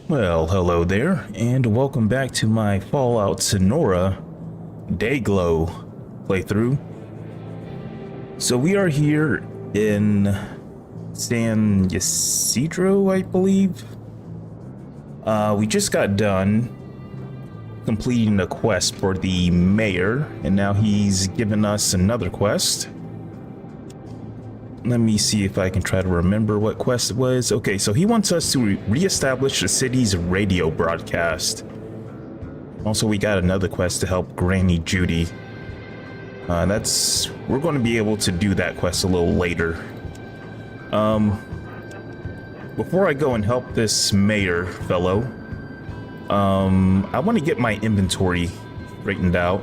Well, hello there, and welcome back to my Fallout Sonora Dayglow playthrough. So we are here in San Ysidro, I believe. We just got done completing a quest for the mayor, and now he's given us another quest. Let me see if I can try to remember what quest it was. Okay, so he wants us to reestablish the city's radio broadcast. Also, we got another quest to help Granny Judy. We're going to be able to do that quest a little later. Before I go and help this mayor fellow, I want to get my inventory straightened out,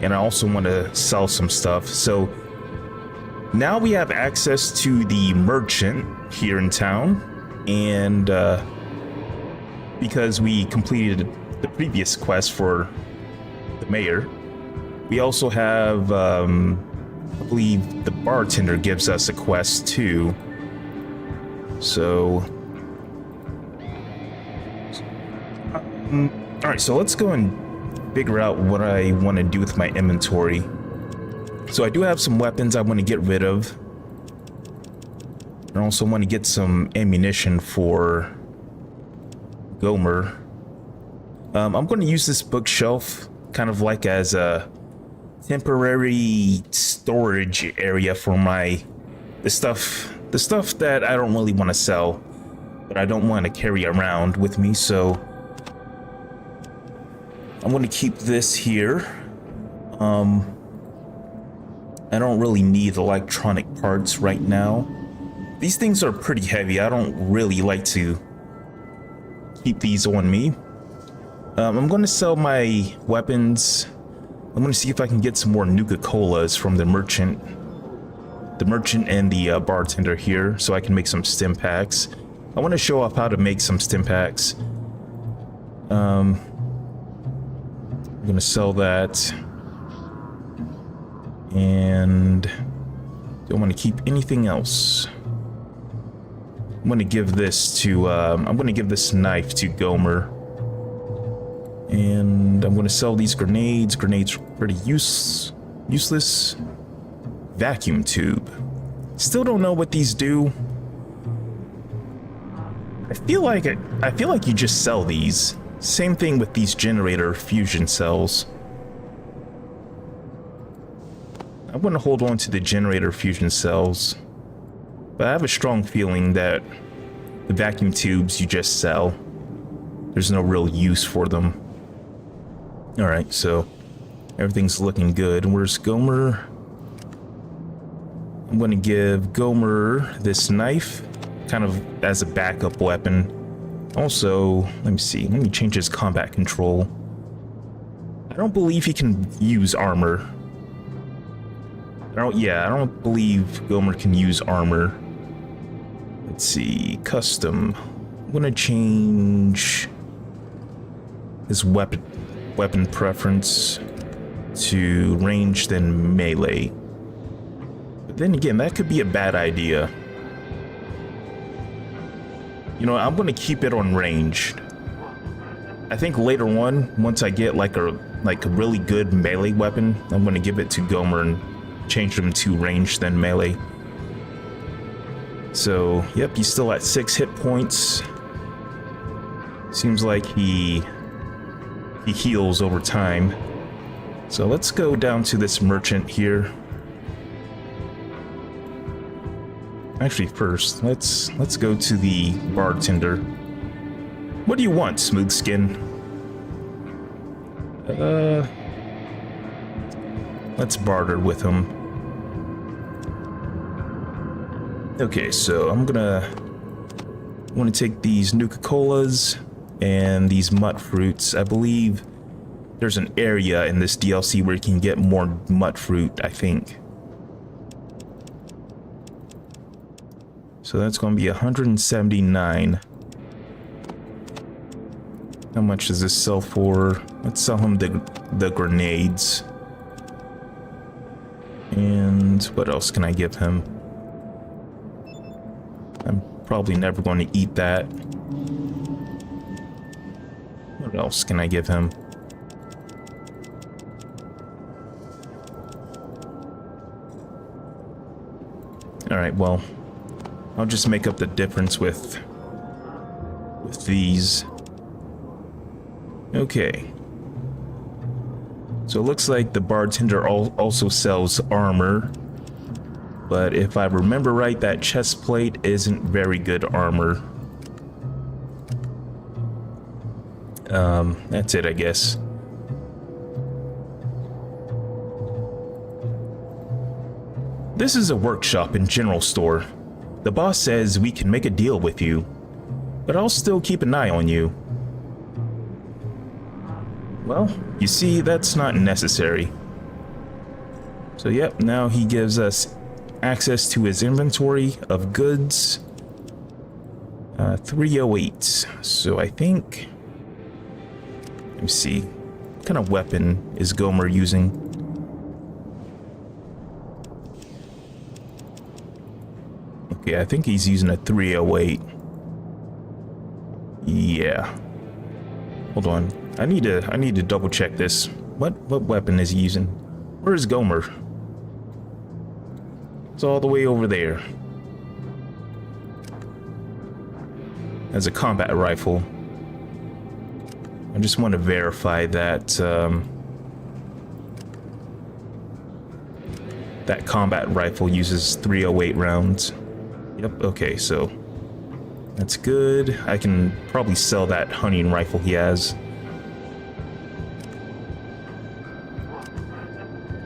and I also want to sell some stuff. So now we have access to the merchant here in town, and because we completed the previous quest for the mayor, we also have, I believe the bartender gives us a quest too. So, all right, so let's go and figure out what I want to do with my inventory. So I do have some weapons I want to get rid of. I also want to get some ammunition for Gomer. I'm going to use this bookshelf kind of like as a temporary storage area for the stuff that I don't really want to sell, but I don't want to carry around with me. So I'm going to keep this here. I don't really need electronic parts right now. These things are pretty heavy. I don't really like to keep these on me. I'm going to sell my weapons. I'm going to see if I can get some more Nuka-Colas from the merchant and the bartender here, so I can make some stim packs. I want to show off how to make some stim packs. I'm going to sell that. And don't want to keep anything else. I'm going to give this to, I'm going to give this knife to Gomer. And I'm going to sell these grenades. Grenades are pretty useless. Vacuum tube. Still don't know what these do. I feel like you just sell these. Same thing with these generator fusion cells. I'm going to hold on to the generator fusion cells, but I have a strong feeling that the vacuum tubes you just sell, there's no real use for them. All right, so everything's looking good. Where's Gomer? I'm going to give Gomer this knife, kind of as a backup weapon. Also, let me see. Let me change his combat control. I don't believe he can use armor. I don't believe Gomer can use armor. Let's see, custom. I'm gonna change his weapon preference to ranged and melee. But then again, that could be a bad idea. You know, I'm gonna keep it on ranged. I think later on, once I get like a really good melee weapon, I'm gonna give it to Gomer and change them to range then melee. So, yep, he's still at 6 hit points. Seems like he heals over time. So let's go down to this merchant here. Actually, first, let's go to the bartender. What do you want, Smooth Skin? Let's barter with him. Okay, so I'm gonna take these Nuka-Colas and these mutt fruits. I believe there's an area in this DLC where you can get more mutt fruit, I think. So that's gonna be 179. How much does this sell for? Let's sell him the grenades. And what else can I give him? I'm probably never going to eat that. What else can I give him? Alright, well, I'll just make up the difference with these. Okay. So it looks like the bartender also sells armor. But if I remember right, that chest plate isn't very good armor. That's it, I guess. This is a workshop and general store. The boss says we can make a deal with you, but I'll still keep an eye on you. Well, you see, that's not necessary. So yep, now he gives us access to his inventory of goods. 308. So I think... Let me see. What kind of weapon is Gomer using? Okay, I think he's using a 308. Yeah. Hold on. I need to double check this. What weapon is he using? Where's Gomer? It's all the way over there. As a combat rifle. I just want to verify that that combat rifle uses 308 rounds. Yep, okay, so that's good. I can probably sell that hunting rifle he has.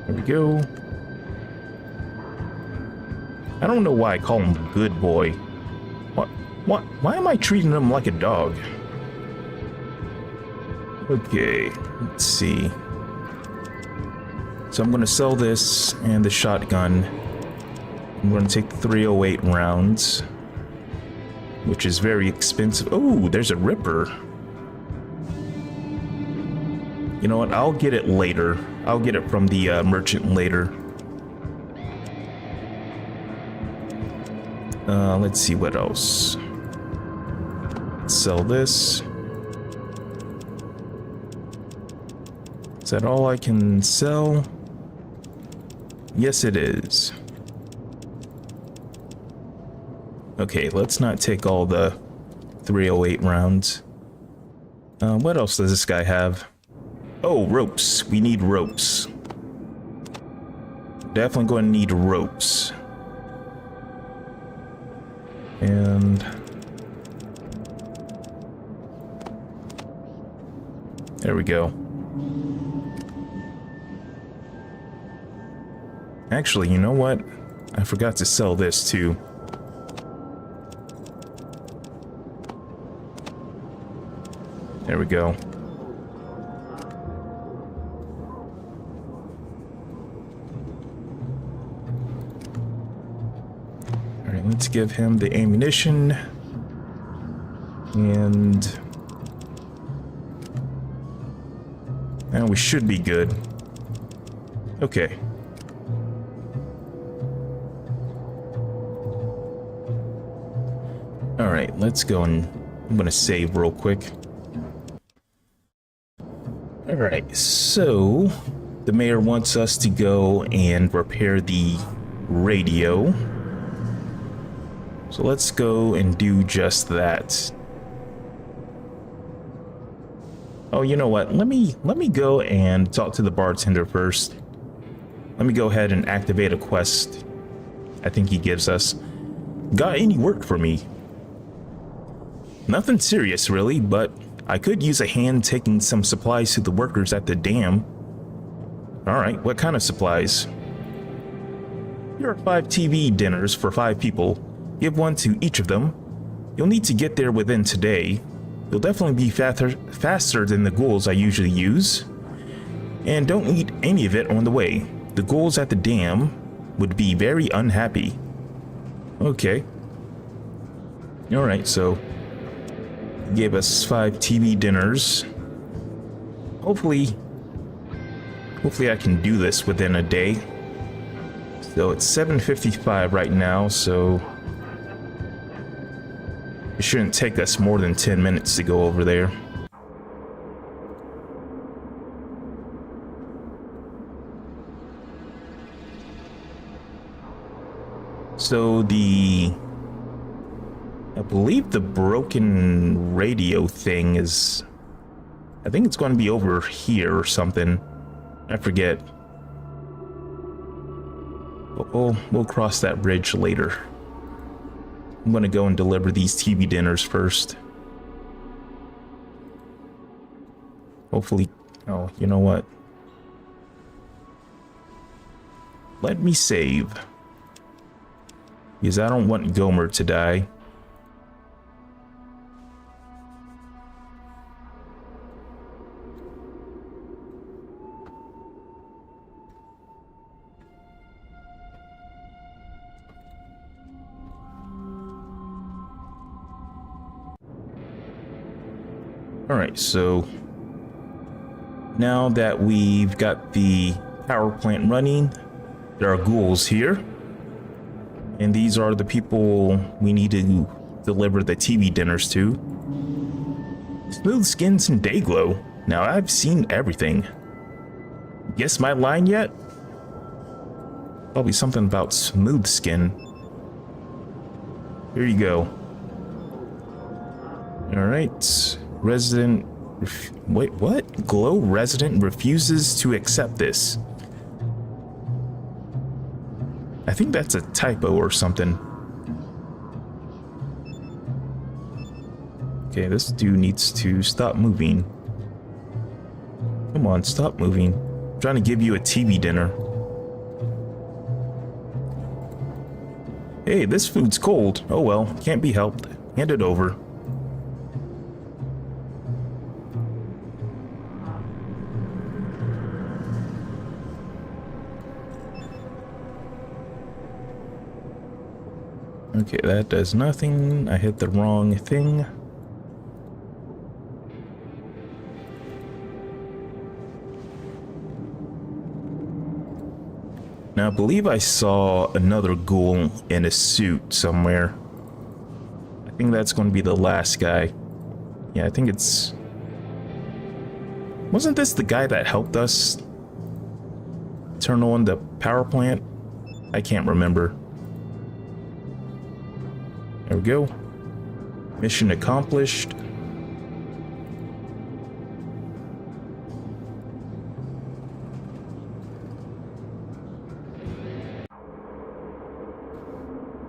There we go. I don't know why I call him Good Boy. Why am I treating him like a dog? Okay, let's see. So I'm going to sell this and the shotgun. I'm going to take the 308 rounds, which is very expensive. Oh, there's a Ripper. You know what? I'll get it later. I'll get it from the merchant later. Let's see what else. Sell this. Is that all I can sell? Yes, it is. Okay, let's not take all the 308 rounds. What else does this guy have? Oh, ropes. We need ropes. Definitely going to need ropes. And... there we go. Actually, you know what? I forgot to sell this too. There we go. Alright, let's give him the ammunition. And now we should be good. Okay. Alright, let's go and I'm gonna save real quick. Alright, so the mayor wants us to go and repair the radio. So let's go and do just that. Oh, you know what? Let me go and talk to the bartender first. Let me go ahead and activate a quest I think he gives us. Got any work for me? Nothing serious, really, but I could use a hand taking some supplies to the workers at the dam. Alright, what kind of supplies? Here are 5 TV dinners for 5 people. Give one to each of them. You'll need to get there within today. You'll definitely be faster than the ghouls I usually use. And don't eat any of it on the way. The ghouls at the dam would be very unhappy. Okay. Alright, so gave us 5 TV dinners. Hopefully I can do this within a day. So it's 7:55 right now, so it shouldn't take us more than 10 minutes to go over there. So I believe the broken radio thing is, I think it's going to be over here or something. I forget. We'll cross that bridge later. I'm gonna go and deliver these TV dinners first. Hopefully, oh, you know what? Let me save. Because I don't want Gomer to die. Alright, so now that we've got the power plant running, there are ghouls here. And these are the people we need to deliver the TV dinners to. Smooth skins and Dayglow. Now I've seen everything. Guess my line yet? Probably something about smooth skin. Here you go. Alright. Wait, what? Glow resident refuses to accept this. I think that's a typo or something. Okay, this dude needs to stop moving. Come on, stop moving. I'm trying to give you a TV dinner. Hey, this food's cold. Oh well, can't be helped. Hand it over. Okay, that does nothing. I hit the wrong thing. Now, I believe I saw another ghoul in a suit somewhere. I think that's going to be the last guy. Yeah, I think it's... Wasn't this the guy that helped us turn on the power plant? I can't remember. There we go. Mission accomplished.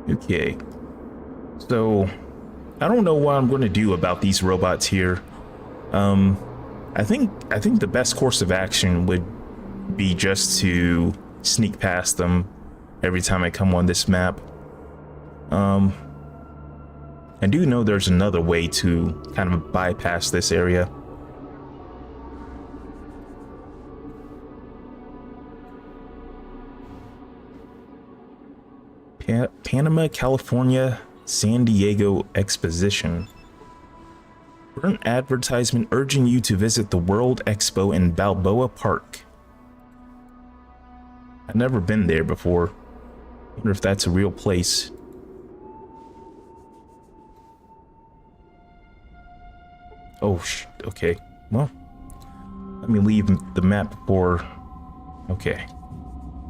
Okay. So, I don't know what I'm going to do about these robots here. I think the best course of action would be just to sneak past them every time I come on this map. I do know there's another way to kind of bypass this area. Panama, California, San Diego Exposition. Current advertisement urging you to visit the World Expo in Balboa Park. I've never been there before. Wonder if that's a real place. Oh, okay. Well, let me leave the map before... Okay.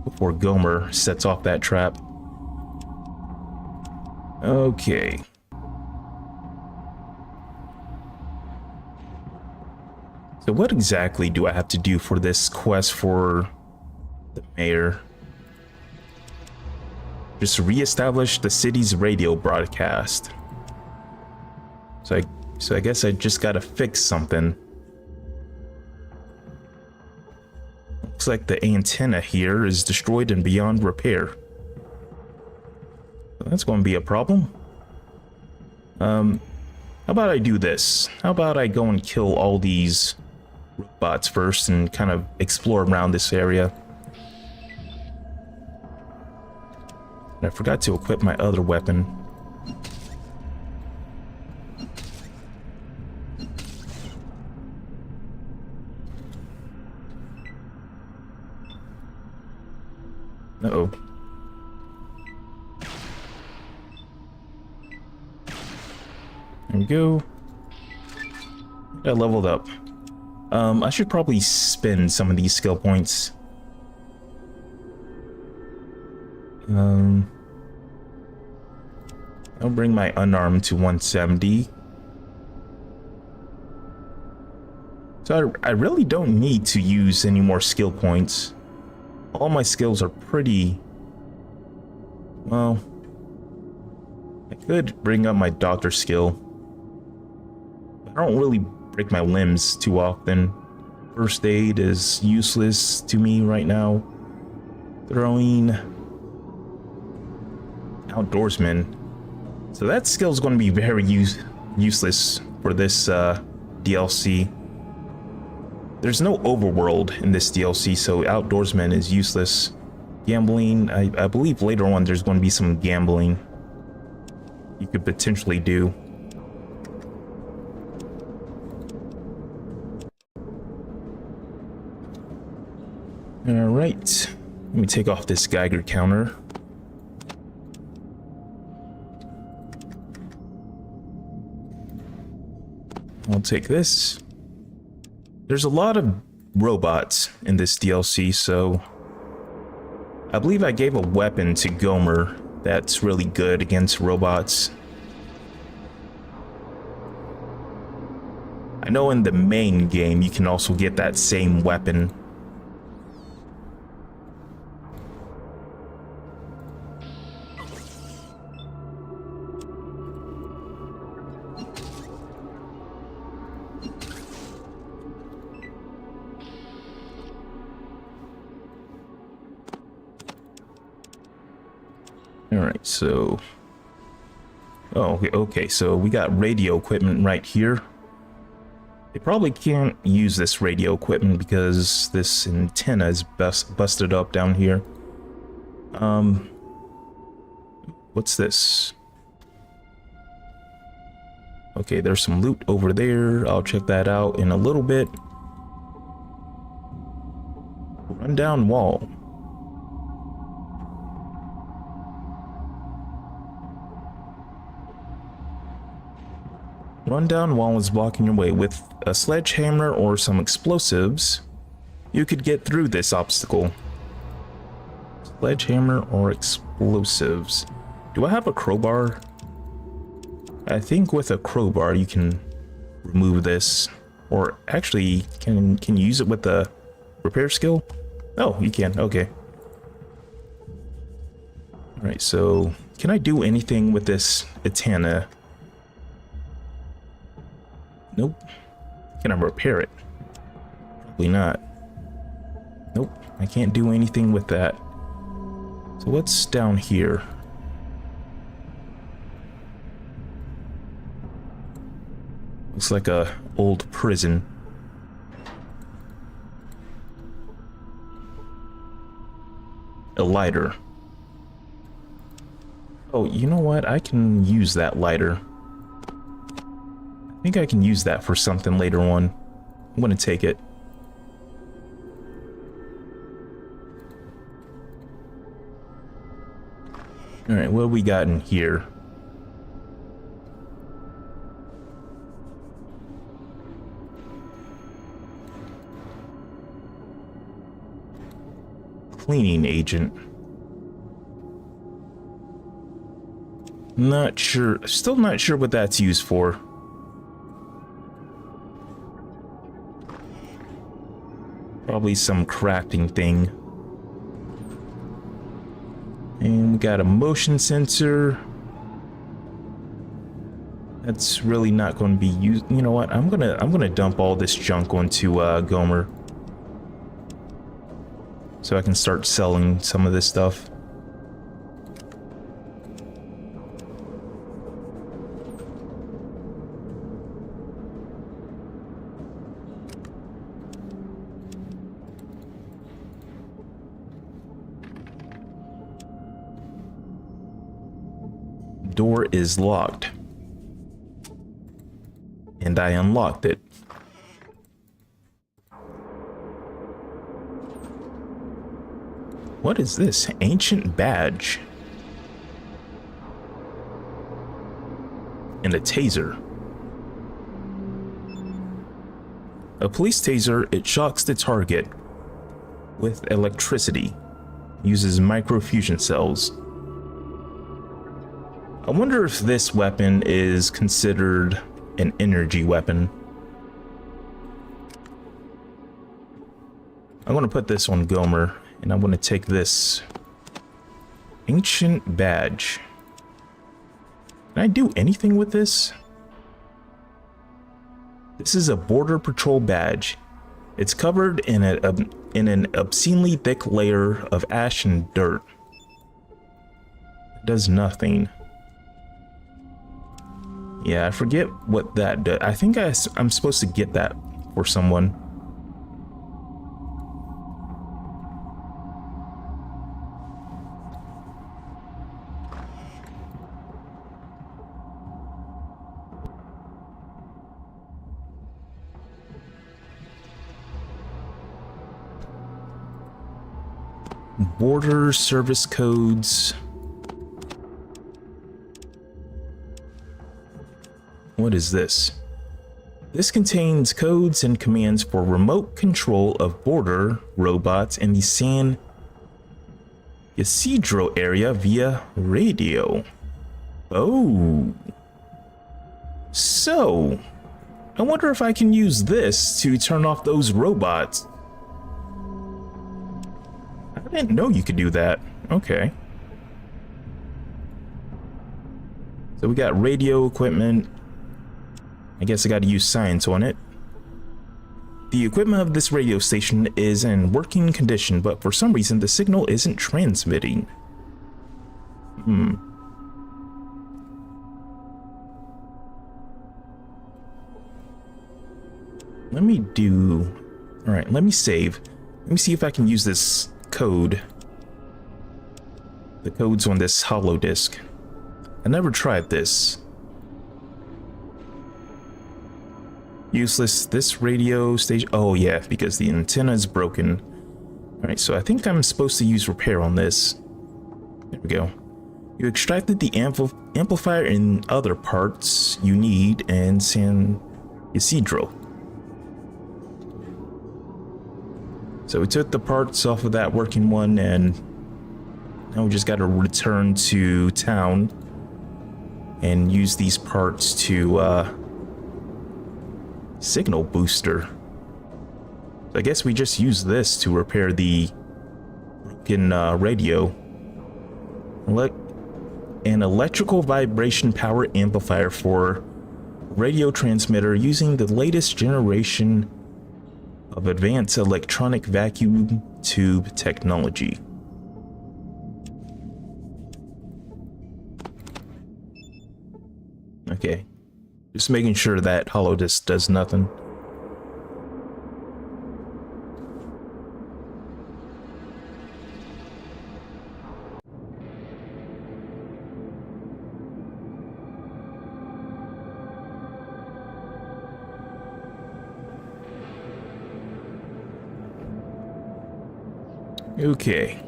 Before Gomer sets off that trap. Okay. So what exactly do I have to do for this quest for the mayor? Just reestablish the city's radio broadcast. So I guess I just gotta fix something. Looks like the antenna here is destroyed and beyond repair. So that's gonna be a problem. How about I do this? How about I go and kill all these robots first and kind of explore around this area. And I forgot to equip my other weapon. Uh-oh. There we go. I leveled up. I should probably spend some of these skill points. I'll bring my unarmed to 170. So I really don't need to use any more skill points. All my skills are pretty... Well, I could bring up my doctor skill. I don't really break my limbs too often. First aid is useless to me right now. Throwing... Outdoorsman. So that skill is going to be very useless for this DLC. There's no overworld in this DLC, so Outdoorsman is useless. Gambling, I believe later on there's going to be some gambling you could potentially do. Alright, let me take off this Geiger counter. I'll take this. There's a lot of robots in this DLC, so I believe I gave a weapon to Gomer that's really good against robots. I know in the main game you can also get that same weapon. Alright, so... Oh, okay, so we got radio equipment right here. They probably can't use this radio equipment because this antenna is busted up down here. What's this? Okay, there's some loot over there. I'll check that out in a little bit. Rundown wall. Rundown wall is blocking your way. With a sledgehammer or some explosives, you could get through this obstacle. Sledgehammer or explosives. Do I have a crowbar? I think with a crowbar you can remove this. Or actually, can you use it with the repair skill? Oh, you can. Okay. Alright, so can I do anything with this antenna? Nope. Can I repair it? Probably not. Nope, I can't do anything with that. So what's down here? Looks like a old prison. A lighter. Oh, you know what? I can use that lighter. I think I can use that for something later on. I'm gonna take it. Alright, what do we got in here? Cleaning agent. Not sure. Still not sure what that's used for. Probably some crafting thing. And we got a motion sensor. That's really not going to be used. You know what? I'm gonna dump all this junk onto Gomer, so I can start selling some of this stuff. Door is locked. And I unlocked it. What is this? Ancient badge. And a taser. A police taser, it shocks the target with electricity. Uses microfusion cells. I wonder if this weapon is considered an energy weapon. I'm going to put this on Gomer, and I'm going to take this ancient badge. Can I do anything with this? This is a border patrol badge. It's covered in an obscenely thick layer of ash and dirt. It does nothing. Yeah, I forget what that does. I think I'm supposed to get that for someone. Border service codes. What is this? This contains codes and commands for remote control of border robots in the San Ysidro area via radio. Oh. So, I wonder if I can use this to turn off those robots. I didn't know you could do that. Okay. So we got radio equipment. I guess I got to use science on it. The equipment of this radio station is in working condition, but for some reason the signal isn't transmitting. Let me do... Alright, let me save. Let me see if I can use this code. The code's on this hollow disk. I never tried this. Useless. This radio station. Oh yeah, because the antenna is broken. Alright, so I think I'm supposed to use repair on this. There we go. You extracted the amplifier and other parts you need in San Ysidro. So we took the parts off of that working one, and now we just got to return to town and use these parts to signal booster. So I guess we just use this to repair the broken radio. An electrical vibration power amplifier for radio transmitter using the latest generation of advanced electronic vacuum tube technology. Okay, just making sure that hollow disk does nothing. Okay.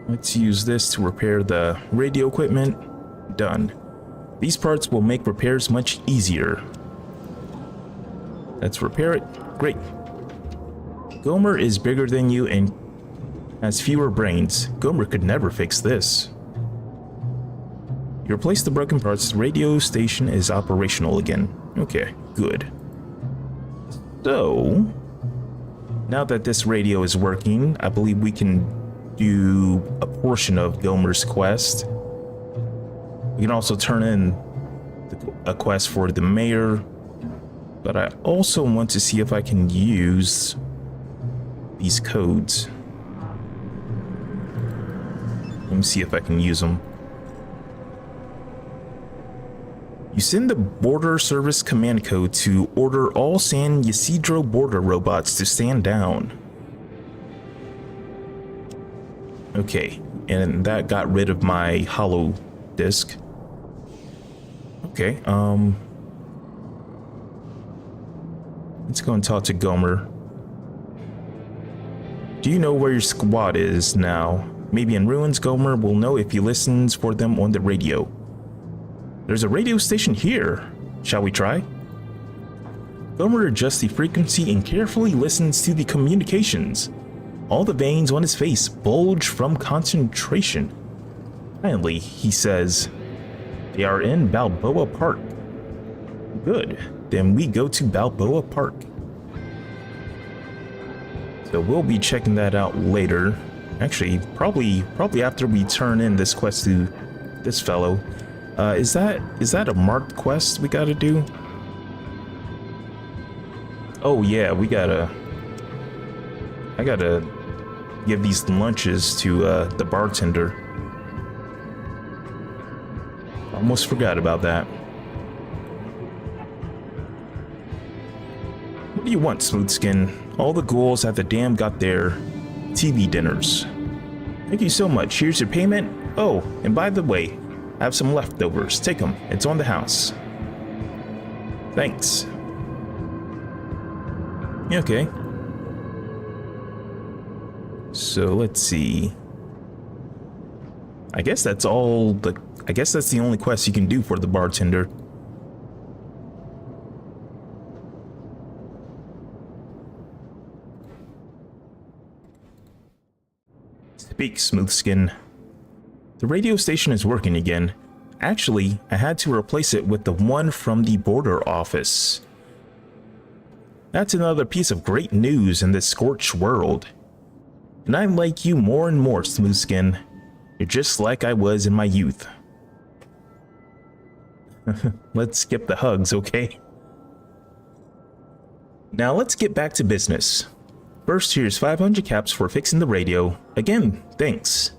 Let's use this to repair the radio equipment. Done. These parts will make repairs much easier. Let's repair it. Great. Gomer is bigger than you and has fewer brains. Gomer could never fix this. You replace the broken parts, the radio station is operational again. Okay, good. So, now that this radio is working, I believe we can do a portion of Gomer's quest. We can also turn in a quest for the mayor, but I also want to see if I can use these codes. Let me see if I can use them. You send the border service command code to order all San Ysidro border robots to stand down. Okay, and that got rid of my hollow disk. Okay, let's go and talk to Gomer. Do you know where your squad is now? Maybe in ruins. Gomer will know if he listens for them on the radio. There's a radio station here. Shall we try? Gomer adjusts the frequency and carefully listens to the communications. All the veins on his face bulge from concentration. Finally, he says, "They are in Balboa Park. Good. Then we go to Balboa Park. So we'll be checking that out later. Actually, probably after we turn in this quest to this fellow. Is that a marked quest we gotta do? Oh yeah, I gotta give these lunches to the bartender. Almost forgot about that. What do you want, Smoothskin? All the ghouls at the dam got their TV dinners. Thank you so much. Here's your payment. Oh, and by the way, I have some leftovers. Take them. It's on the house. Thanks. Okay. So let's see. I guess that's the only quest you can do for the bartender. Speak, Smoothskin. The radio station is working again. Actually, I had to replace it with the one from the border office. That's another piece of great news in this scorched world. And I like you more and more, Smoothskin. You're just like I was in my youth. Let's skip the hugs, okay? Now let's get back to business. First, here's 500 caps for fixing the radio. Again, thanks.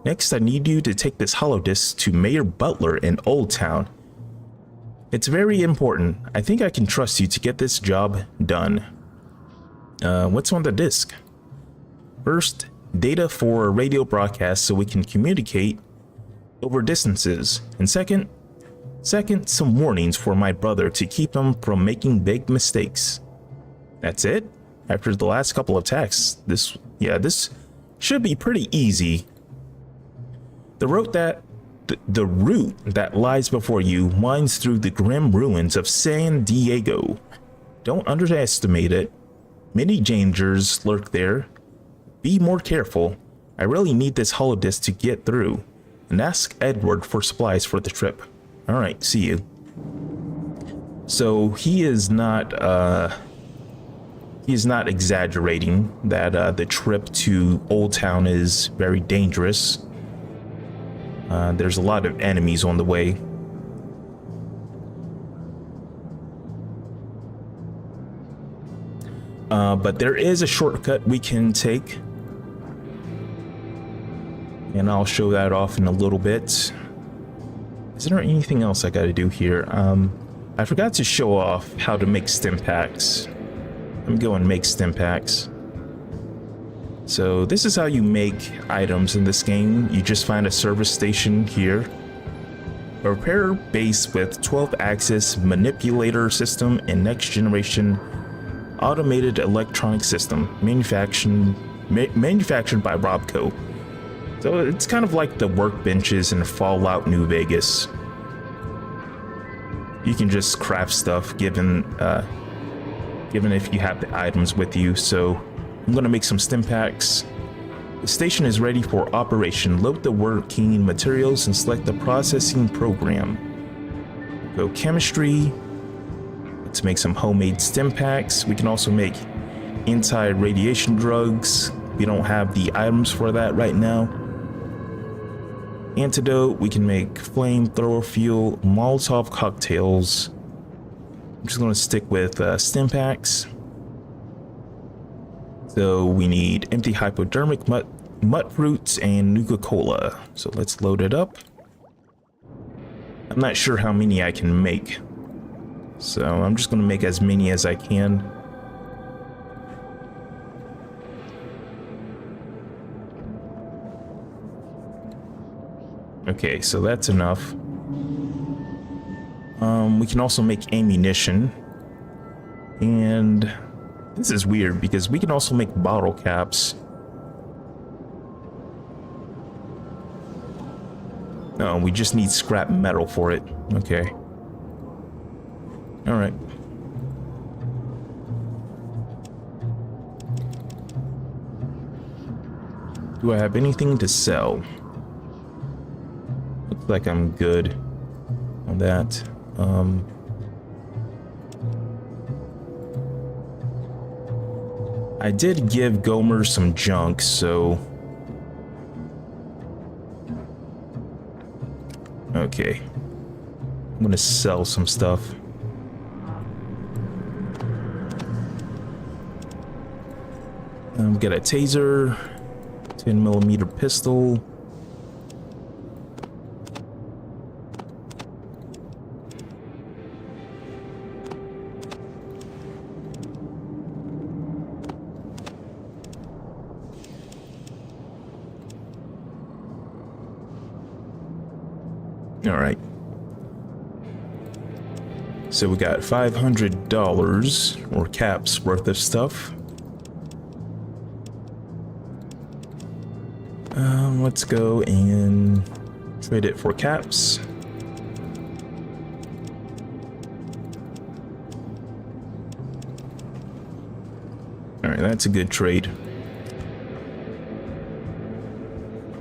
Next, I need you to take this holodisc to Mayor Butler in Old Town. It's very important. I think I can trust you to get this job done. What's on the disc? First, data for radio broadcast so we can communicate over distances. And second, some warnings for my brother to keep him from making big mistakes. That's it? After the last couple of attacks, this should be pretty easy. The route that lies before you winds through the grim ruins of San Diego. Don't underestimate it. Many dangers lurk there. Be more careful. I really need this holodisc to get through. And ask Edward for supplies for the trip. Alright, see you. So he is not exaggerating that the trip to Old Town is very dangerous. There's a lot of enemies on the way. But there is a shortcut we can take. And I'll show that off in a little bit. Is there anything else I gotta do here? I forgot to show off how to make stim packs. I'm going make stim packs. So this is how you make items in this game. You just find a service station here. A repair base with 12-axis manipulator system and next generation automated electronic system manufactured by Robco. So it's kind of like the workbenches in Fallout New Vegas. You can just craft stuff given if you have the items with you. So I'm gonna make some stim packs. The station is ready for operation. Load the working materials and select the processing program. Go chemistry. Let's make some homemade stim packs. We can also make anti-radiation drugs. We don't have the items for that right now. Antidote, we can make flamethrower fuel, Molotov cocktails. I'm just gonna stick with stim packs. So we need empty hypodermic mut fruits and Nuka-Cola. So let's load it up. I'm not sure how many I can make. So I'm just gonna make as many as I can. Okay, so that's enough. We can also make ammunition. And this is weird because we can also make bottle caps. No, we just need scrap metal for it. Okay. All right. Do I have anything to sell? Looks like I'm good on that. I did give Gomer some junk, so... Okay. I'm gonna sell some stuff. Get a taser, 10mm pistol. All right. So we got $500 or caps worth of stuff. Let's go and trade it for caps. All right, that's a good trade.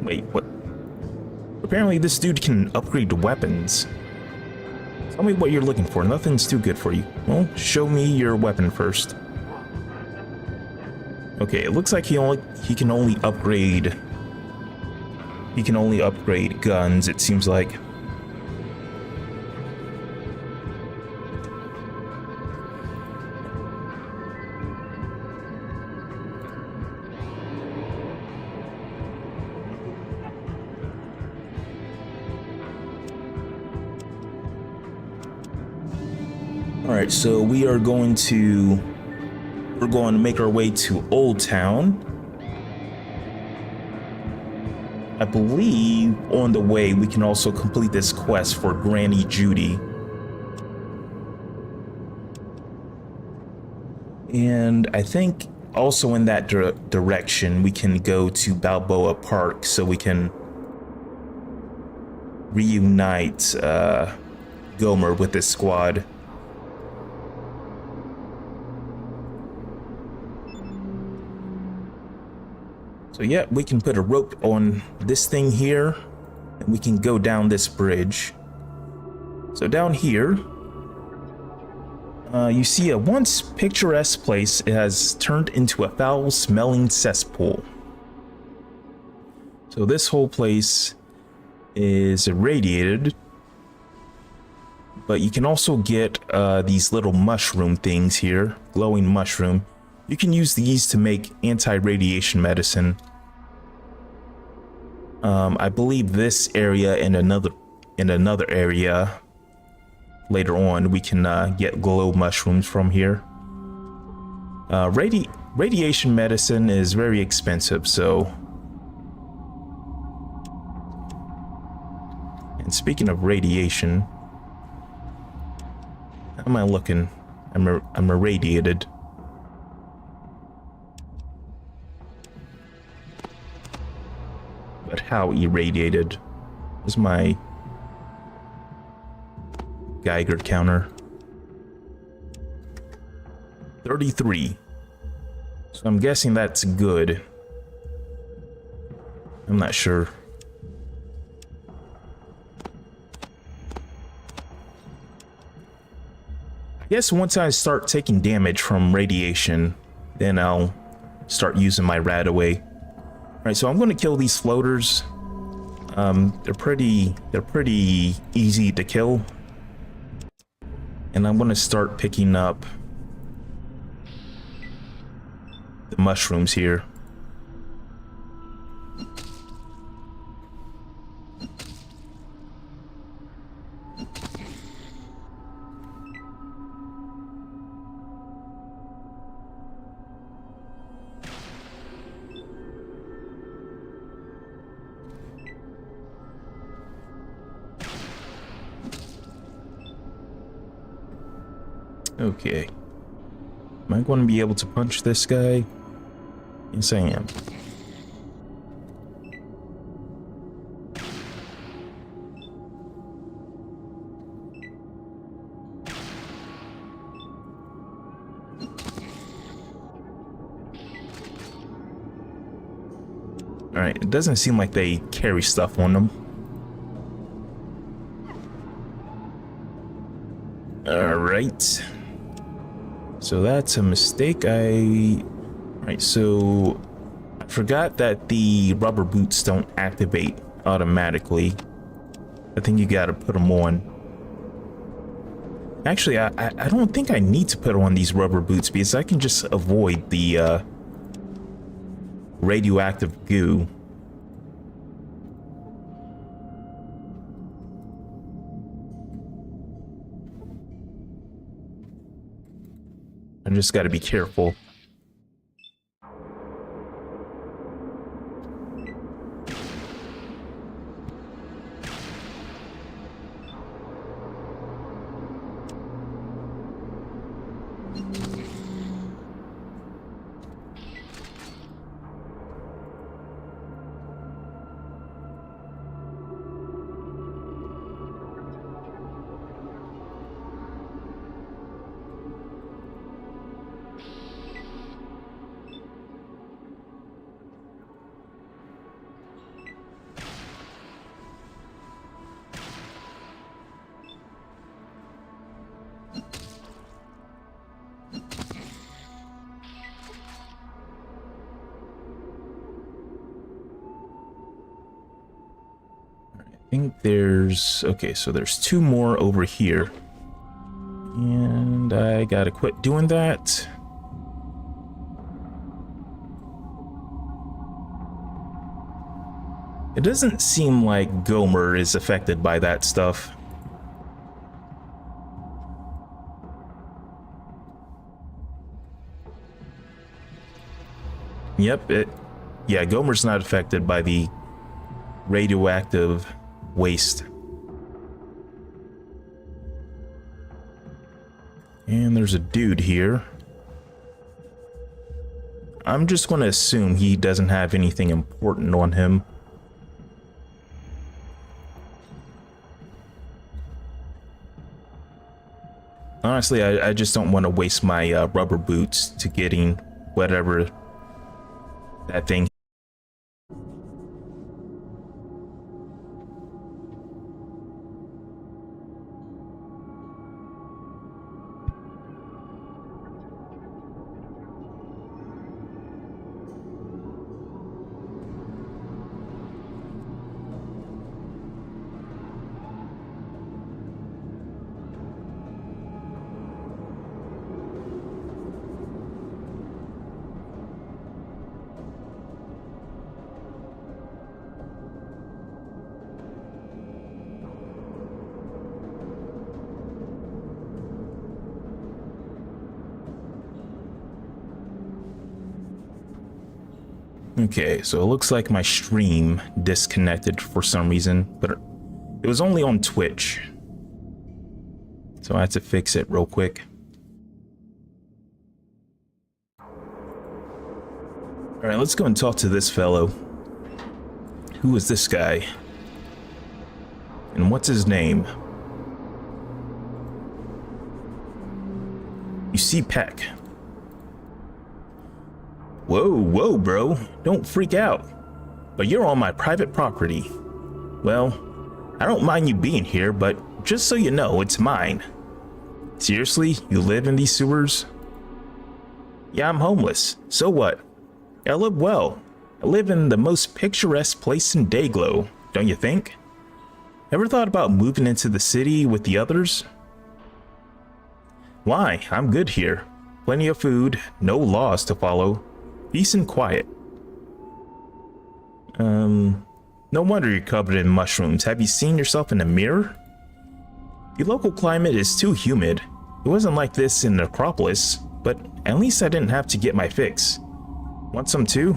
Wait, what? Apparently this dude can upgrade weapons. Tell me what you're looking for. Nothing's too good for you. Well, show me your weapon first. Okay, it looks like he can only upgrade guns, it seems like. All right, so we're going to make our way to Old Town. I believe on the way we can also complete this quest for Granny Judy. And I think also in that direction we can go to Balboa Park so we can reunite Gomer with his squad. So yeah, we can put a rope on this thing here, and we can go down this bridge. So down here, you see a once picturesque place has turned into a foul-smelling cesspool. So this whole place is irradiated, but you can also get these little mushroom things here, glowing mushroom. You can use these to make anti-radiation medicine. I believe this area and another area later on we can get glow mushrooms from here. Radiation medicine is very expensive, so. And speaking of radiation, how am I looking? I'm irradiated. But how irradiated is my Geiger counter? 33. So I'm guessing that's good. I'm not sure. I guess once I start taking damage from radiation, then I'll start using my Radaway. Alright, so I'm going to kill these floaters. They're pretty easy to kill. And I'm going to start picking up the mushrooms here. Okay. Am I going to be able to punch this guy? Yes, I am. Alright, it doesn't seem like they carry stuff on them. Alright. So that's a mistake. I Right, so I forgot that the rubber boots don't activate automatically. I think you gotta put them on. Actually, I don't think I need to put on these rubber boots because I can just avoid the radioactive goo. I just gotta be careful. I think there's... okay, so there's 2 more over here. And I gotta quit doing that. It doesn't seem like Gomer is affected by that stuff. Yep, yeah, Gomer's not affected by the radioactive waste. And there's a dude here. I'm just going to assume he doesn't have anything important on him. Honestly, I just don't want to waste my rubber boots to getting whatever that thing. Okay, so it looks like my stream disconnected for some reason, but it was only on Twitch. So I had to fix it real quick. Alright, let's go and talk to this fellow. Who is this guy? And what's his name? You see Peck. Whoa, bro. Don't freak out. But you're on my private property. Well, I don't mind you being here, but just so you know, it's mine. Seriously, you live in these sewers? Yeah, I'm homeless. So what? I live well. I live in the most picturesque place in Dayglow, don't you think? Ever thought about moving into the city with the others? Why? I'm good here. Plenty of food, no laws to follow. Peace and quiet. No wonder you're covered in mushrooms. Have you seen yourself in the mirror? The local climate is too humid. It wasn't like this in Necropolis, but at least I didn't have to get my fix. Want some too?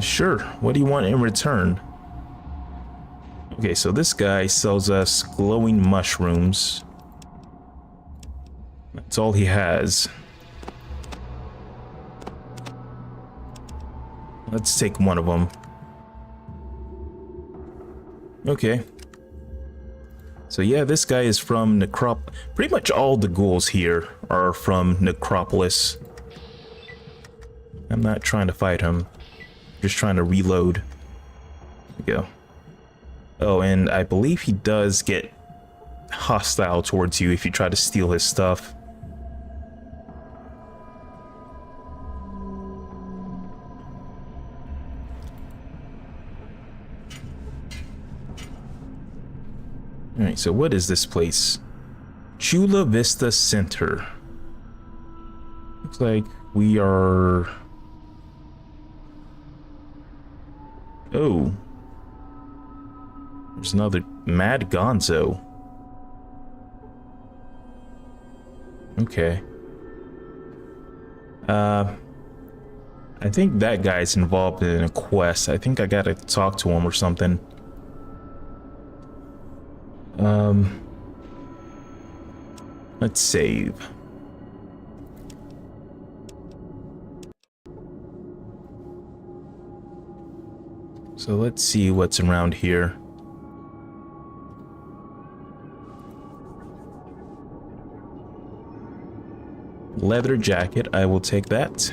Sure. What do you want in return? Okay, so this guy sells us glowing mushrooms. That's all he has. Let's take one of them. Okay. So yeah, this guy is from pretty much all the ghouls here are from Necropolis. I'm not trying to fight him. Just trying to reload. There we go. Oh, and I believe he does get hostile towards you if you try to steal his stuff. Alright, so what is this place? Chula Vista Center. Looks like we are... Oh. There's another Mad Gonzo. Okay. I think that guy's involved in a quest. I think I gotta talk to him or something. Let's save. So let's see what's around here. Leather jacket, I will take that.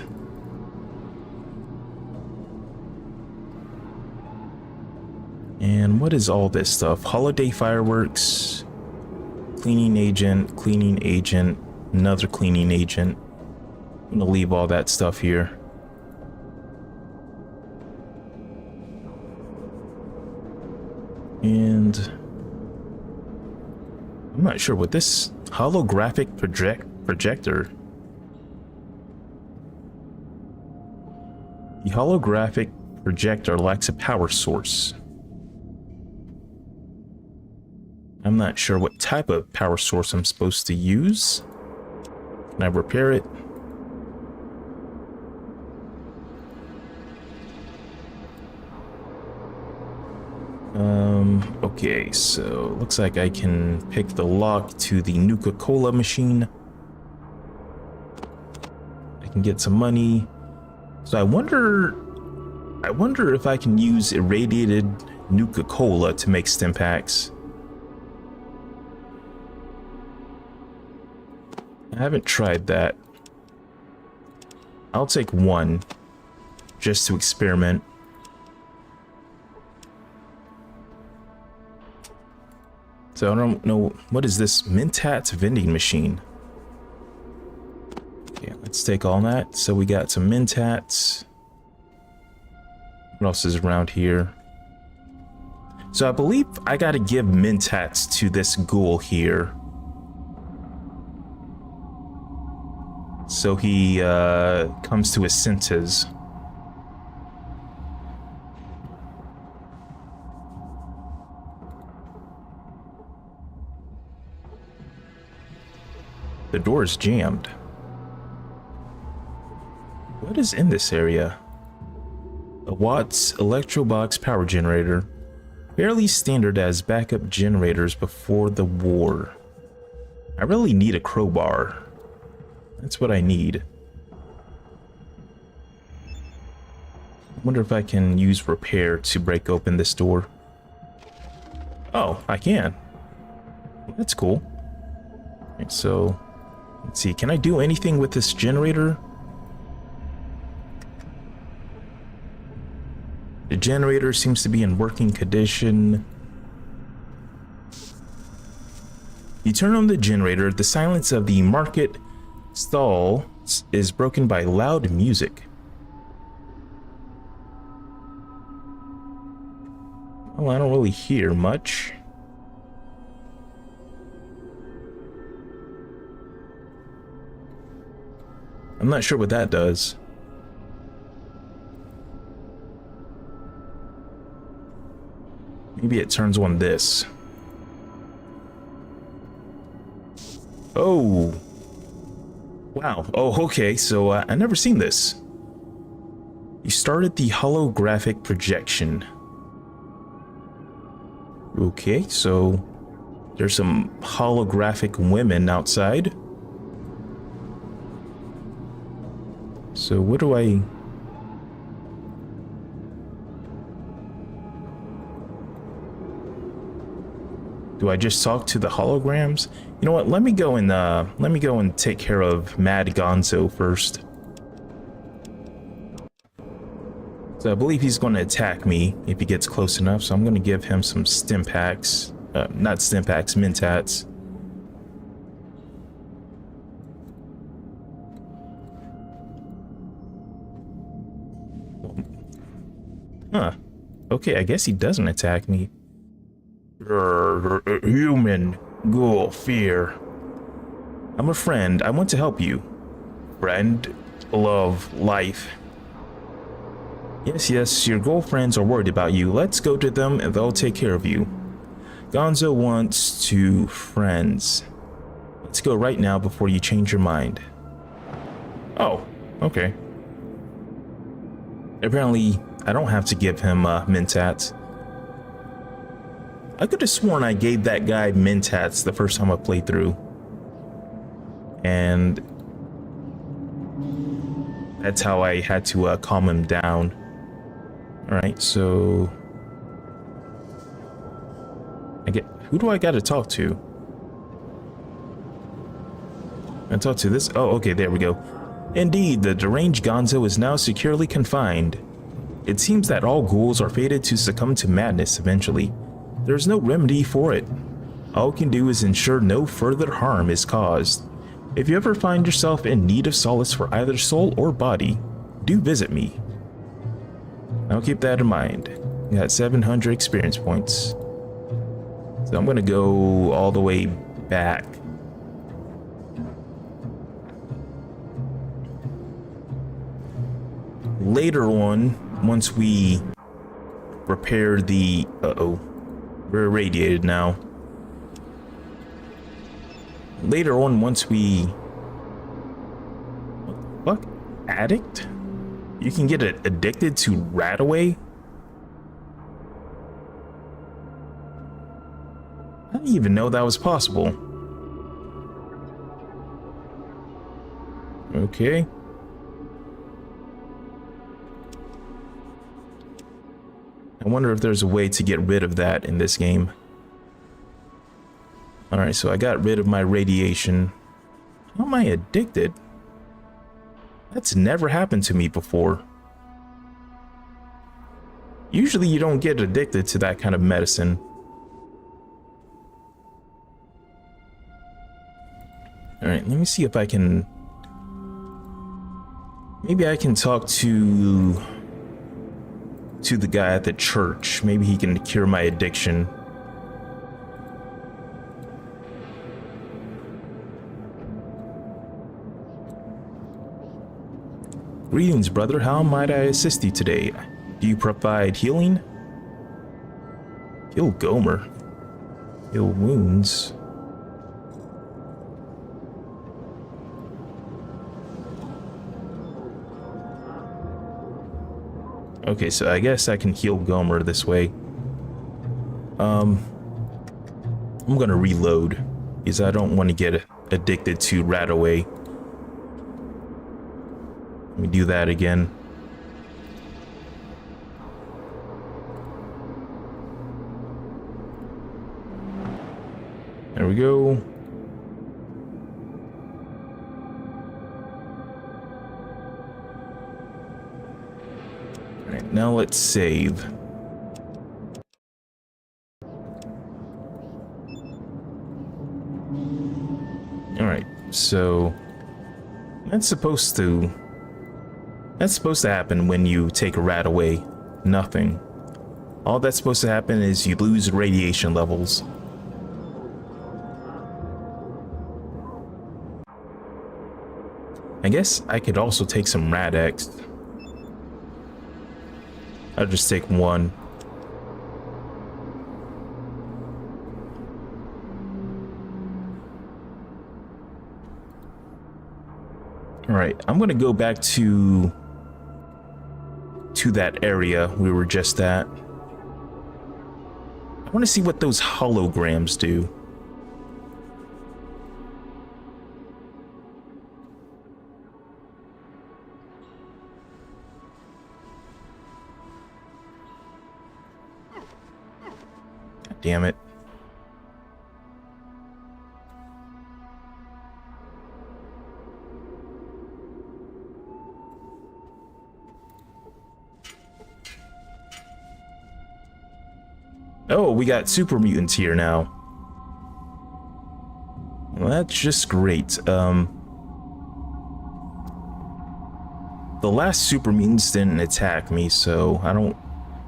And what is all this stuff? Holiday fireworks, cleaning agent, another cleaning agent. I'm gonna leave all that stuff here. And I'm not sure what this holographic projector. The holographic projector lacks a power source. I'm not sure what type of power source I'm supposed to use. Can I repair it? Okay, so looks like I can pick the lock to the Nuka-Cola machine. I can get some money. So I wonder if I can use irradiated Nuka-Cola to make stim packs. I haven't tried that. I'll take one just to experiment. So I don't know, what is this Mentats vending machine? Okay, let's take all that. So we got some Mentats. What else is around here? So I believe I gotta give Mentats to this ghoul here. So he comes to his senses. The door is jammed. What is in this area? A Watts Electrobox power generator. Fairly standard as backup generators before the war. I really need a crowbar. That's what I need. I wonder if I can use repair to break open this door. Oh, I can. That's cool. Okay, so let's see, can I do anything with this generator? The generator seems to be in working condition. You turn on the generator, the silence of the market stall is broken by loud music. Well, I don't really hear much. I'm not sure what that does. Maybe it turns on this. Oh. Wow. Oh, okay. So I never seen this. You started the holographic projection. Okay, so there's some holographic women outside. So what do I... Do I just talk to the holograms? You know what? Let me go and take care of Mad Gonzo first. So I believe he's going to attack me if he gets close enough. So I'm going to give him some stim packs, not stim packs, Mentats. Huh. Okay, I guess he doesn't attack me. Human. Ghoul. Fear. I'm a friend. I want to help you. Friend. Love. Life. Yes, your ghoul friends are worried about you. Let's go to them and they'll take care of you. Gonzo wants to friends. Let's go right now before you change your mind. Oh, okay. Apparently, I don't have to give him Mentats. I could have sworn I gave that guy Mentats the first time I played through. And that's how I had to calm him down. Alright, so... Who do I gotta talk to? I talk to this? Oh, okay, there we go. Indeed, the deranged Gonzo is now securely confined. It seems that all ghouls are fated to succumb to madness eventually. There's no remedy for it. All we can do is ensure no further harm is caused. If you ever find yourself in need of solace for either soul or body, do visit me. I'll keep that in mind. Got 700 experience points. So I'm gonna go all the way back. Later on, once we repair the... we're irradiated now. Later on, once we... What the fuck? Addict? You can get addicted to Radaway? I didn't even know that was possible. Okay. I wonder if there's a way to get rid of that in this game. Alright, so I got rid of my radiation. How am I addicted? That's never happened to me before. Usually you don't get addicted to that kind of medicine. Alright, let me see if I can... Maybe I can talk to the guy at the church. Maybe he can cure my addiction. Greetings, brother. How might I assist you today? Do you provide healing? Heal Gomer. Heal wounds. Okay, so I guess I can heal Gomer this way. I'm gonna reload because I don't want to get addicted to Radaway. Let me do that again. There we go. Alright, now let's save. Alright, so that's supposed to happen when you take a rat away. Nothing. All that's supposed to happen is you lose radiation levels. I guess I could also take some Rad-X. I'll just take one. Alright, I'm gonna go back to that area we were just at. I want to see what those holograms do. God damn it. Oh, we got super mutants here now. Well, that's just great. The last super mutants didn't attack me, so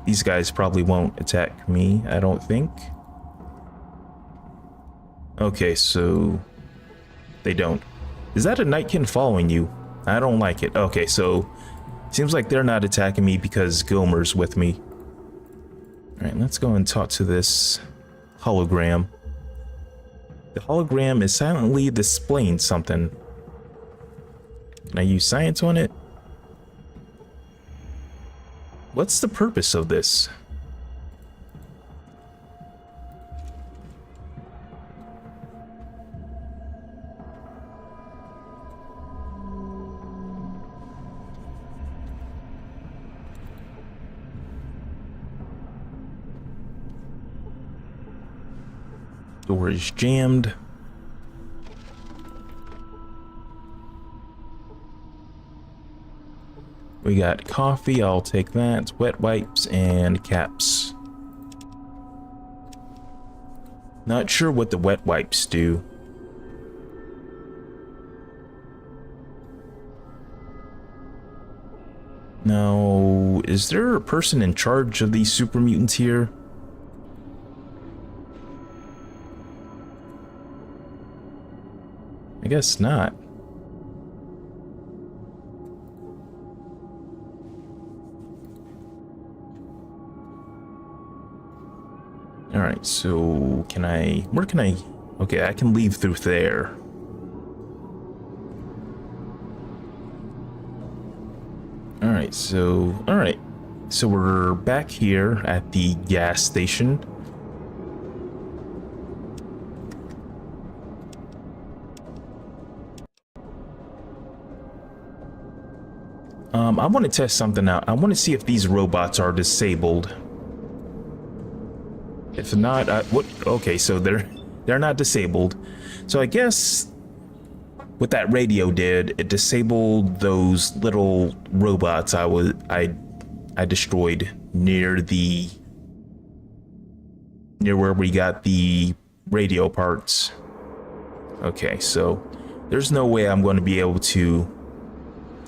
these guys probably won't attack me, I don't think. Okay, so they don't. Is that a nightkin following you? I don't like it. Okay, so seems like they're not attacking me because Gomer's with me. Alright, let's go and talk to this hologram. The hologram is silently displaying something. Can I use science on it? What's the purpose of this? Door is jammed. We got coffee, I'll take that, wet wipes, and caps. Not sure what the wet wipes do. Now, is there a person in charge of these super mutants here? I guess not. Alright, so can I... where can I... okay, I can leave through there. Alright, so we're back here at the gas station. I want to test something out. I want to see if these robots are disabled. If not, what? Okay, so they're not disabled. So I guess what that radio did, it disabled those little robots I destroyed near where we got the radio parts. Okay, so there's no way I'm going to be able to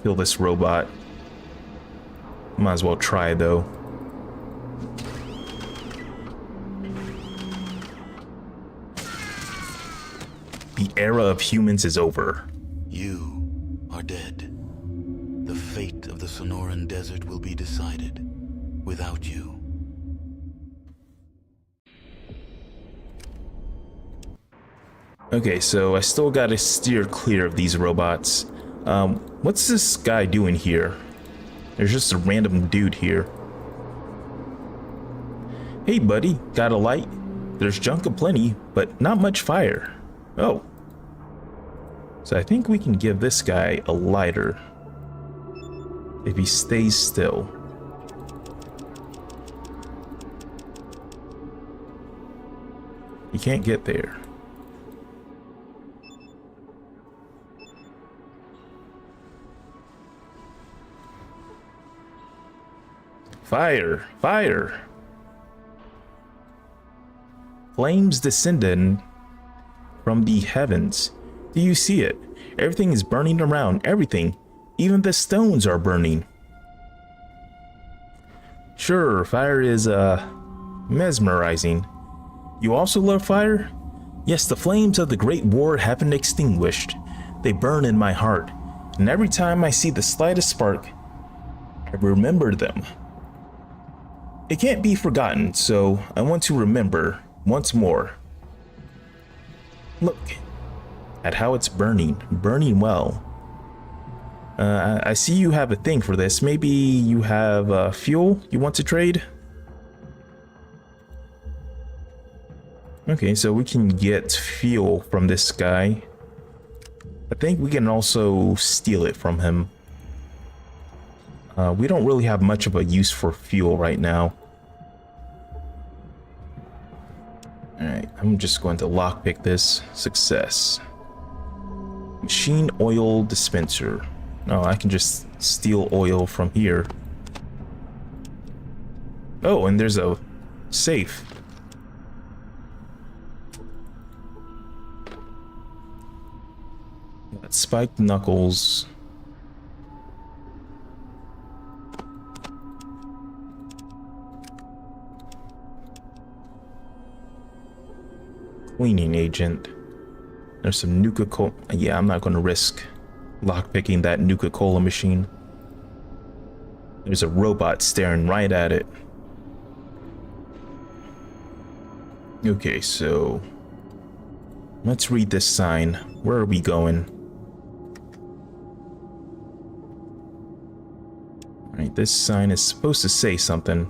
kill this robot. Might as well try though. The era of humans is over. You are dead. The fate of the Sonoran Desert will be decided without you. Okay, so I still gotta steer clear of these robots. What's this guy doing here? There's just a random dude here. Hey buddy, got a light? There's junk aplenty, but not much fire. Oh. So I think we can give this guy a lighter if he stays still. He can't get there. Fire! Fire! Flames descending from the heavens. Do you see it? Everything is burning around. Everything. Even the stones are burning. Sure, fire is, mesmerizing. You also love fire? Yes, the flames of the Great War haven't extinguished. They burn in my heart. And every time I see the slightest spark, I remember them. It can't be forgotten, so I want to remember once more. Look at how it's burning well. I see you have a thing for this. Maybe you have fuel you want to trade? Okay, so we can get fuel from this guy. I think we can also steal it from him. We don't really have much of a use for fuel right now. Alright, I'm just going to lockpick this. Success. Machine oil dispenser. Oh, I can just steal oil from here. Oh, and there's a safe. Got spiked knuckles. Cleaning agent. There's some Nuka-Cola. Yeah, I'm not going to risk lockpicking that Nuka-Cola machine. There's a robot staring right at it. Okay, so let's read this sign. Where are we going? All right, this sign is supposed to say something.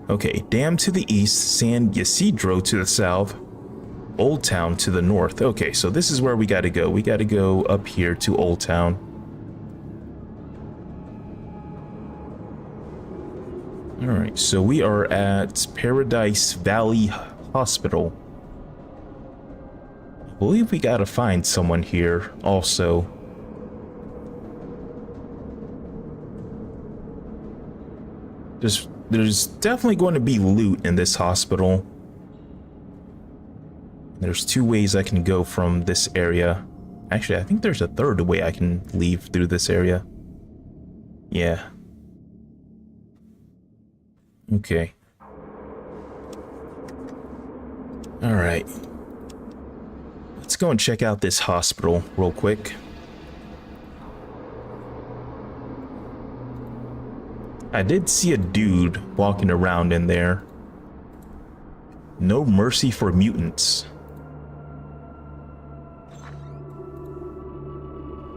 Okay, Dam to the east, San Ysidro to the south, Old Town to the north. Okay, so this is where we gotta go. We gotta go up here to Old Town. Alright, so we are at Paradise Valley Hospital. I believe we gotta find someone here also. There's definitely going to be loot in this hospital. There's two ways I can go from this area. Actually, I think there's a third way I can leave through this area. Yeah. Okay. All right. Let's go and check out this hospital real quick. I did see a dude walking around in there. No mercy for mutants.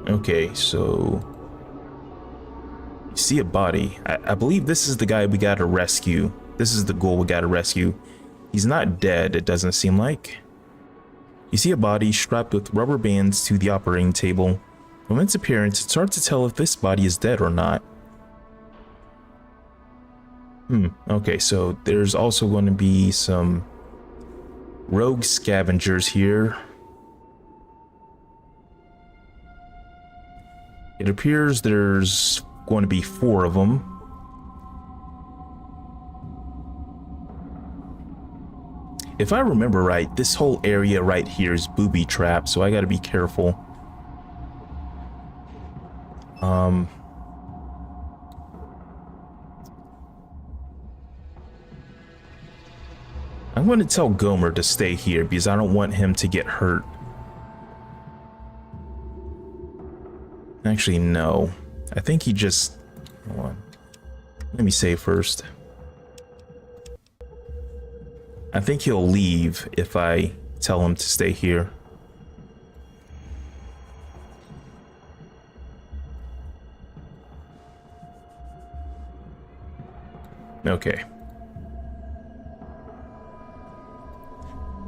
Okay, so you see a body. I believe this is the guy we gotta rescue. This is the goal we gotta rescue. He's not dead, it doesn't seem like. You see a body strapped with rubber bands to the operating table. From its appearance, it's hard to tell if this body is dead or not. Okay, so there's also going to be some rogue scavengers here. It appears there's going to be 4 of them. If I remember right, this whole area right here is booby trapped, so I gotta be careful. I'm going to tell Gomer to stay here because I don't want him to get hurt. Actually, no. I think he just... Hold on. Let me save first. I think he'll leave if I tell him to stay here. Okay.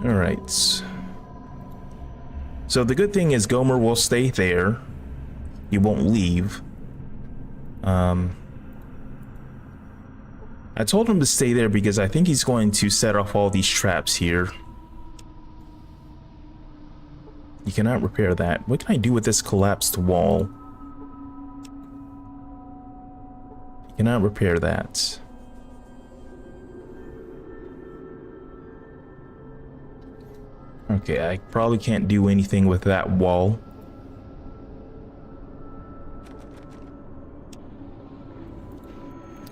All right. So the good thing is Gomer will stay there. He won't leave. I told him to stay there because I think he's going to set off all these traps here. You cannot repair that. What can I do with this collapsed wall? You cannot repair that. Okay, I probably can't do anything with that wall.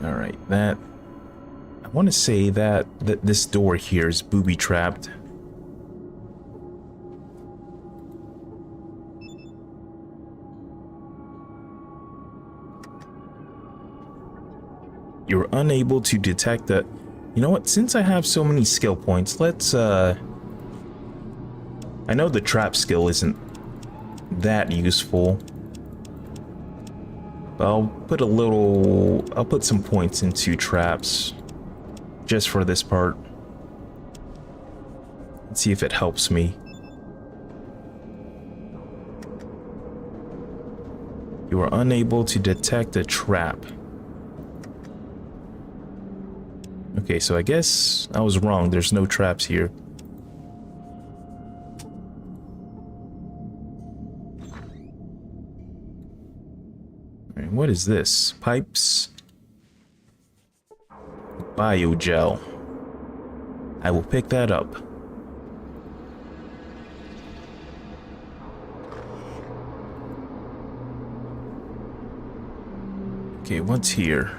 Alright, that... I want to say that this door here is booby-trapped. You're unable to detect that... You know what, since I have so many skill points, let's, I know the trap skill isn't that useful. But I'll put some points into traps. Just for this part. Let's see if it helps me. You are unable to detect a trap. Okay, so I guess I was wrong. There's no traps here. What is this? Pipes? Biogel. I will pick that up. Okay, what's here?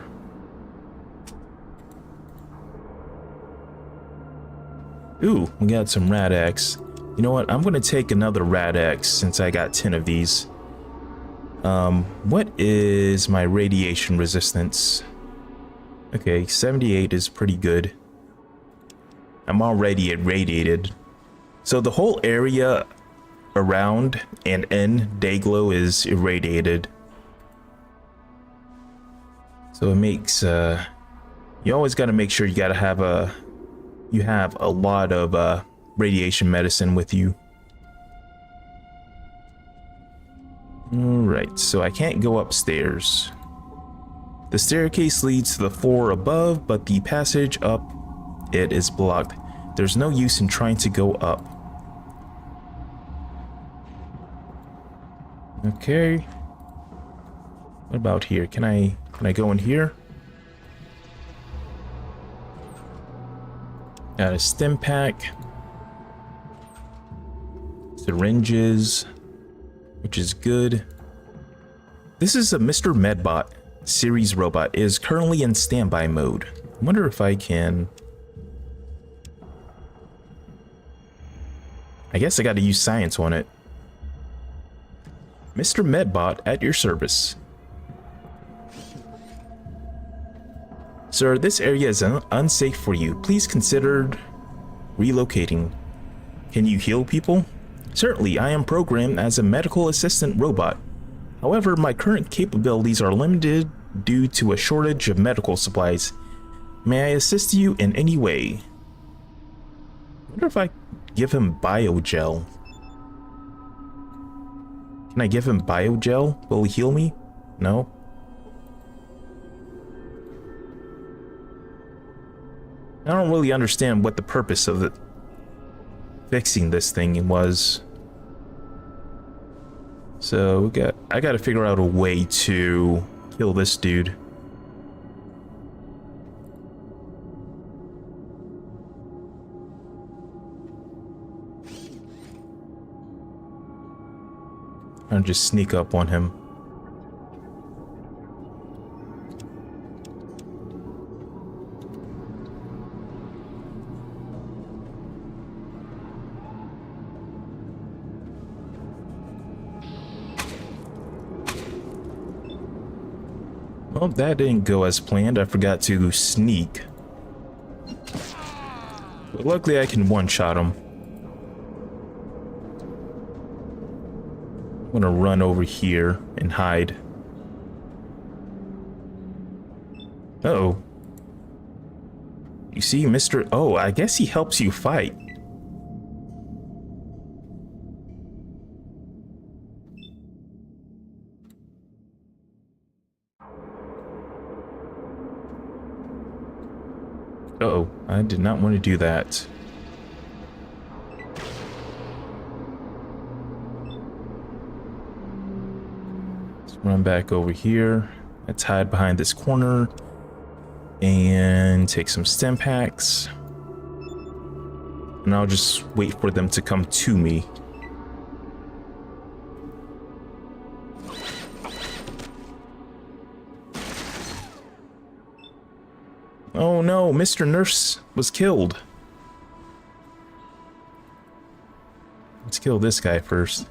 Ooh, we got some Rad X. You know what? I'm gonna take another Rad X since I got 10 of these. What is my radiation resistance? Okay, 78 is pretty good. I'm already irradiated. So the whole area around and in Dayglow is irradiated. So it makes, you always gotta make sure you have a lot of, radiation medicine with you. Alright, so I can't go upstairs. The staircase leads to the floor above, but the passage up it is blocked. There's no use in trying to go up. Okay. What about here? Can I go in here? Got a stim pack. Syringes, which is good. This is a Mr. Medbot series robot. It is currently in standby mode. I wonder if I can... I guess I gotta use science on it. Mr. Medbot at your service. Sir, this area is unsafe for you. Please consider relocating. Can you heal people? Certainly, I am programmed as a medical assistant robot. However, my current capabilities are limited due to a shortage of medical supplies. May I assist you in any way? I wonder if I give him biogel. Can I give him biogel? Will he heal me? No? I don't really understand what the purpose of fixing this thing was. So I gotta figure out a way to kill this dude. I'll just sneak up on him. Well, that didn't go as planned. I forgot to sneak. But luckily I can one-shot him. I'm gonna run over here and hide. Uh-oh. You see, Mr. Oh, I guess he helps you fight. Uh-oh, I did not want to do that. Let's run back over here. Let's hide behind this corner and take some stim packs. And I'll just wait for them to come to me. Oh no, Mr. Nurse was killed. Let's kill this guy first.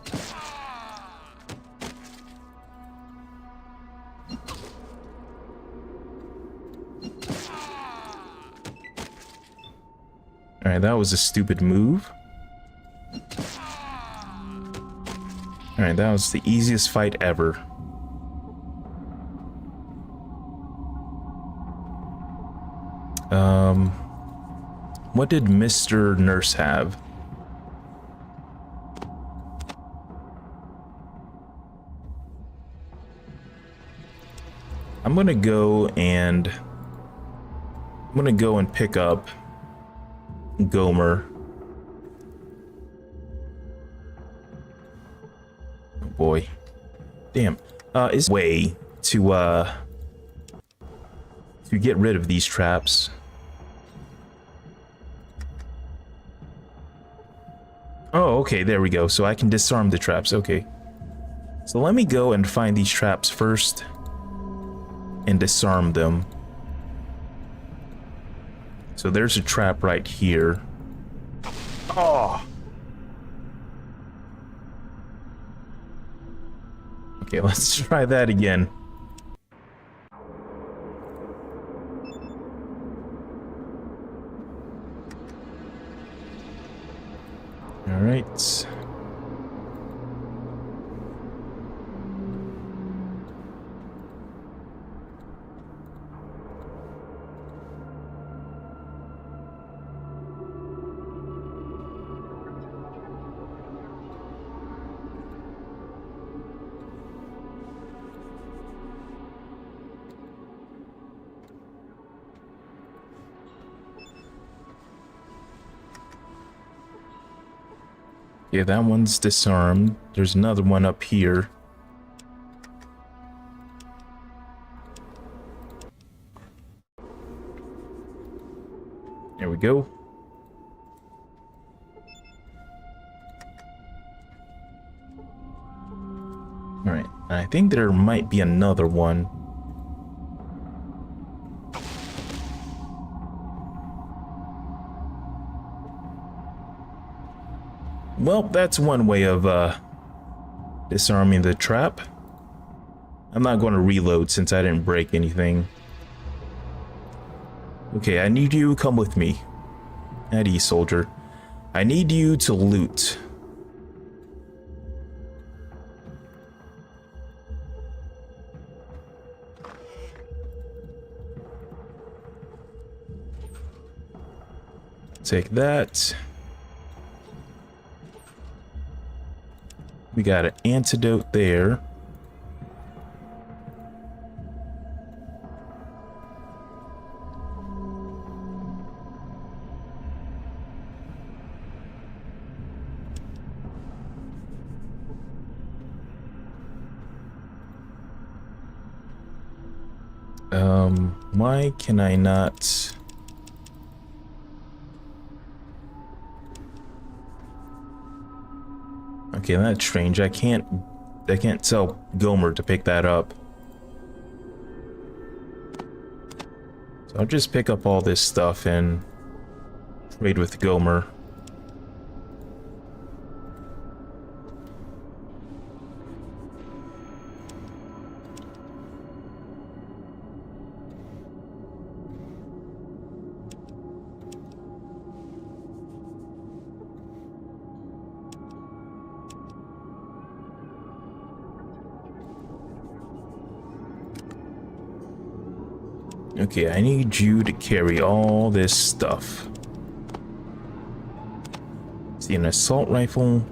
Alright, that was a stupid move. Alright, that was the easiest fight ever. What did Mr. Nurse have? I'm gonna go and pick up Gomer. Oh boy. Damn. Is way to get rid of these traps. Oh, okay, there we go. So I can disarm the traps. Okay. So let me go and find these traps first and disarm them. So there's a trap right here. Oh. Okay, let's try that again. All right. Yeah, that one's disarmed. There's another one up here. There we go. Alright, I think there might be another one. Well, that's one way of disarming the trap. I'm not going to reload since I didn't break anything. Okay, I need you to come with me. At ease, soldier. I need you to loot. Take that. We got an antidote there. Why can I not? Okay, that's strange. I can't tell Gomer to pick that up. So I'll just pick up all this stuff and trade with Gomer. Okay, I need you to carry all this stuff. See, an assault rifle.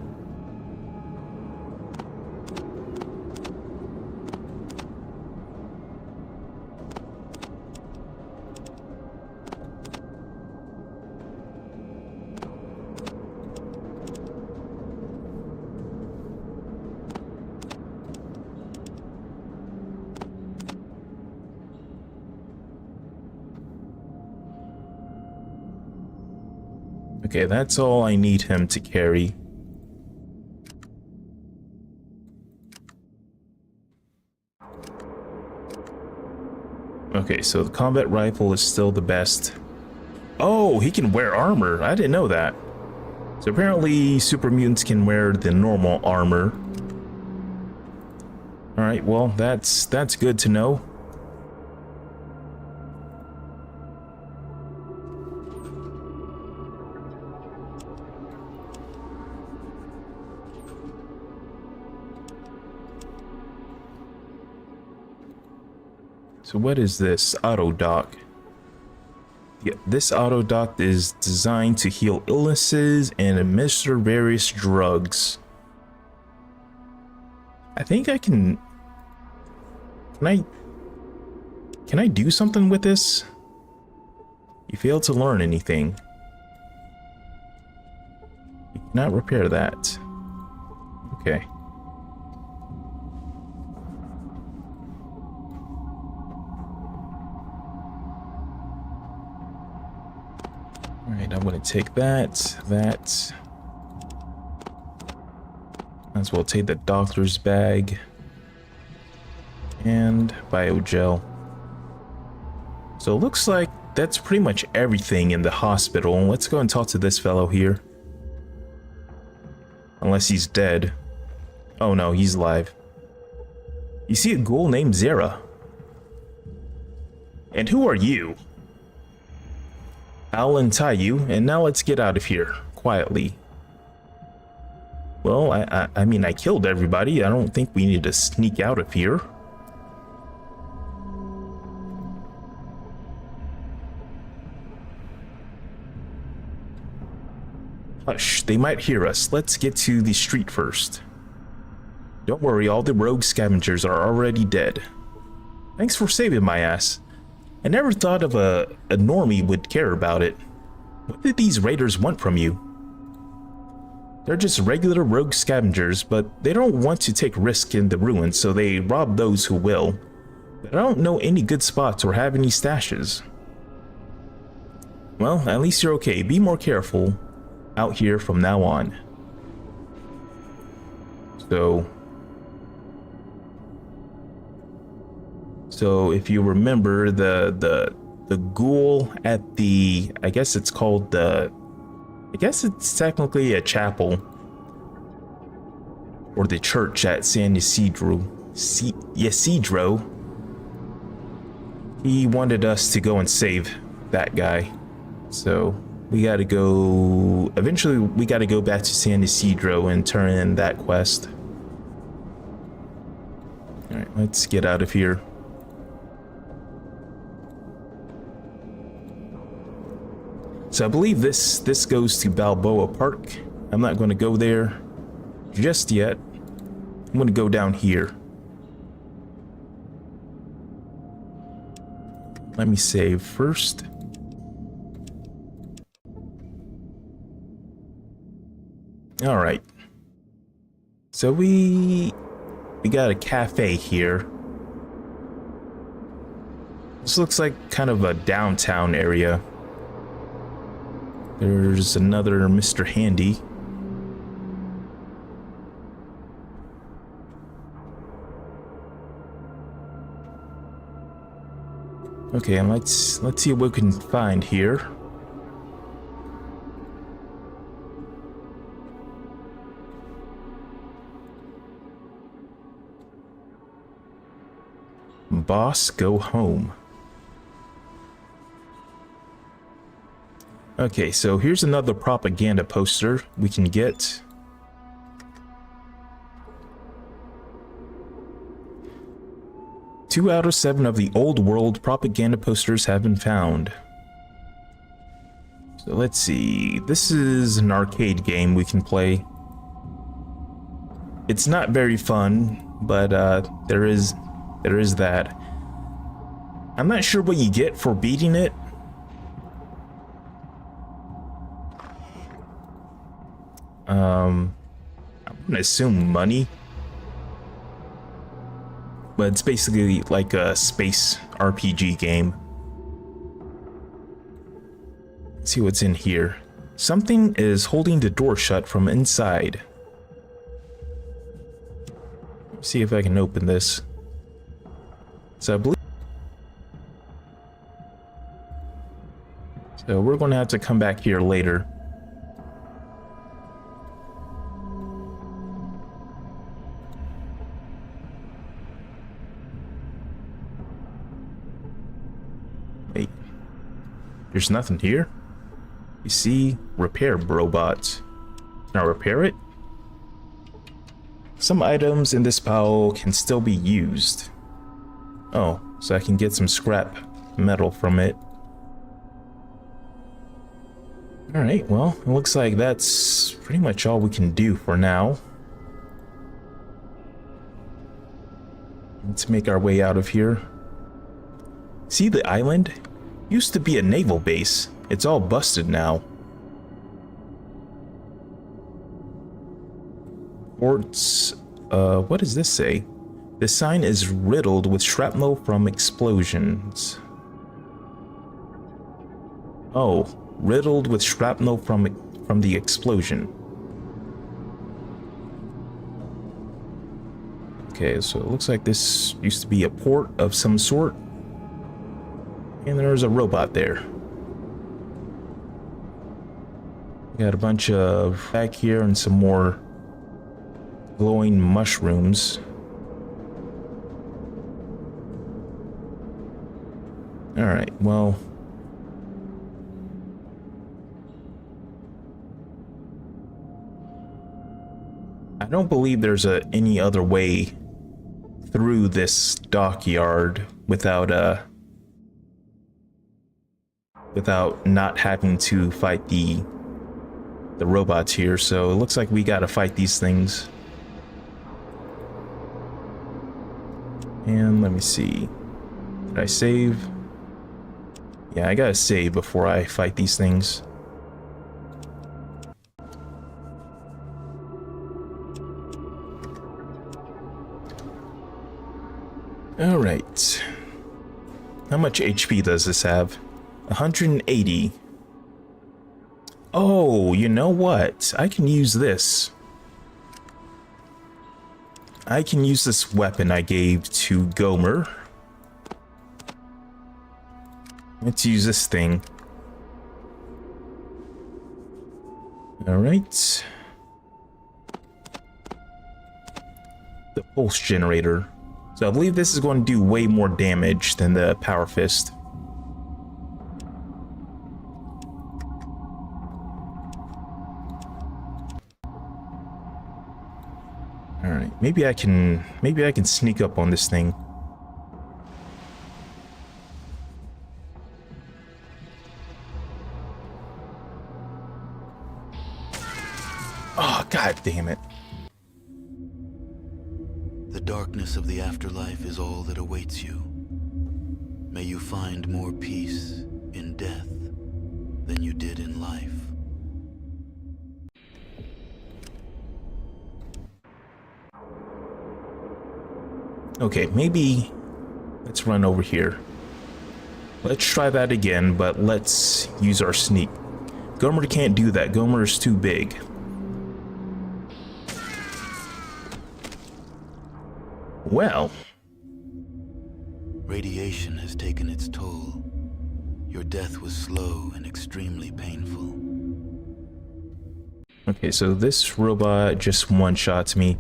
Okay, that's all I need him to carry. Okay, so the combat rifle is still the best. Oh, he can wear armor. I didn't know that. So apparently super mutants can wear the normal armor. All right, well, that's good to know. So what is this auto dock? Yeah, this auto dock is designed to heal illnesses and administer various drugs. I think I can I do something with this? You failed to learn anything. You cannot repair that. Okay. Alright, I'm gonna take that. Might as well take the doctor's bag. And biogel. So it looks like that's pretty much everything in the hospital. Let's go and talk to this fellow here. Unless he's dead. Oh no, he's alive. You see a ghoul named Zara. And who are you? I'll untie you, and now let's get out of here, quietly. Well, I mean, I killed everybody. I don't think we need to sneak out of here. Hush, they might hear us. Let's get to the street first. Don't worry, all the rogue scavengers are already dead. Thanks for saving my ass. I never thought of a normie would care about it. What did these raiders want from you? They're just regular rogue scavengers, but they don't want to take risk in the ruins, so they rob those who will. But I don't know any good spots or have any stashes. Well, at least you're okay. Be more careful out here from now on. So if you remember the ghoul at the, I guess it's technically a chapel or the church at San Ysidro. He wanted us to go and save that guy. So we gotta go, eventually we gotta go back to San Ysidro and turn in that quest. All right, let's get out of here. So I believe this goes to Balboa Park. I'm not going to go there just yet. I'm going to go down here. Let me save first. All right. So we got a cafe here. This looks like kind of a downtown area. There's another Mr. Handy. Okay, and let's see what we can find here. Boss, go home. Okay, so here's another propaganda poster we can get. Two out of 7 of the old world propaganda posters have been found. So let's see. This is an arcade game we can play. It's not very fun, but there is that. I'm not sure what you get for beating it. I'm gonna assume money, but it's basically like a space RPG game. Let's see what's in here. Something is holding the door shut from inside. Let's see if I can open this. So I believe. So we're gonna have to come back here later. Wait, there's nothing here. You see, repair robots. Can I repair it? Some items in this pile can still be used. Oh, so I can get some scrap metal from it. Alright, well, it looks like that's pretty much all we can do for now. Let's make our way out of here. See the island? Used to be a naval base. It's all busted now. Ports, what does this say? The sign is riddled with shrapnel from explosions. Oh, riddled with shrapnel from the explosion. Okay, so it looks like this used to be a port of some sort. And there's a robot there. We got a bunch of back here and some more glowing mushrooms. Alright, well. I don't believe there's any other way through this dockyard without not having to fight the robots here, so it looks like we gotta fight these things. And let me see. Did I save? Yeah, I gotta save before I fight these things. Alright. How much HP does this have? 180. Oh, you know what? I can use this. I can use this weapon I gave to Gomer. Let's use this thing. Alright. The pulse generator. So I believe this is going to do way more damage than the power fist. All right, maybe I can sneak up on this thing. Oh, god damn it. The darkness of the afterlife is all that awaits you. May you find more peace in death than you did in life. Okay, maybe let's run over here. Let's try that again, but let's use our sneak. Gomer can't do that. Gomer is too big. Well. Radiation has taken its toll. Your death was slow and extremely painful. Okay, so this robot just one-shots me.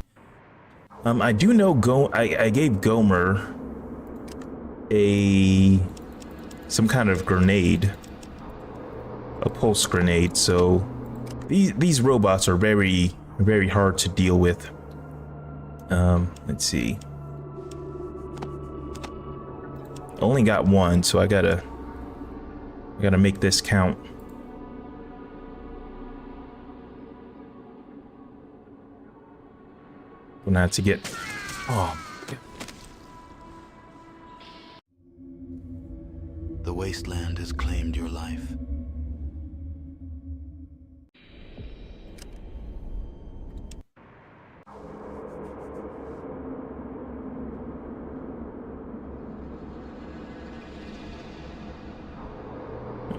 I do know I gave Gomer some kind of grenade. A pulse grenade, so these robots are very, very hard to deal with. Let's see. Only got one, so I gotta make this count. Gonna have to get. Oh. The wasteland has claimed your life.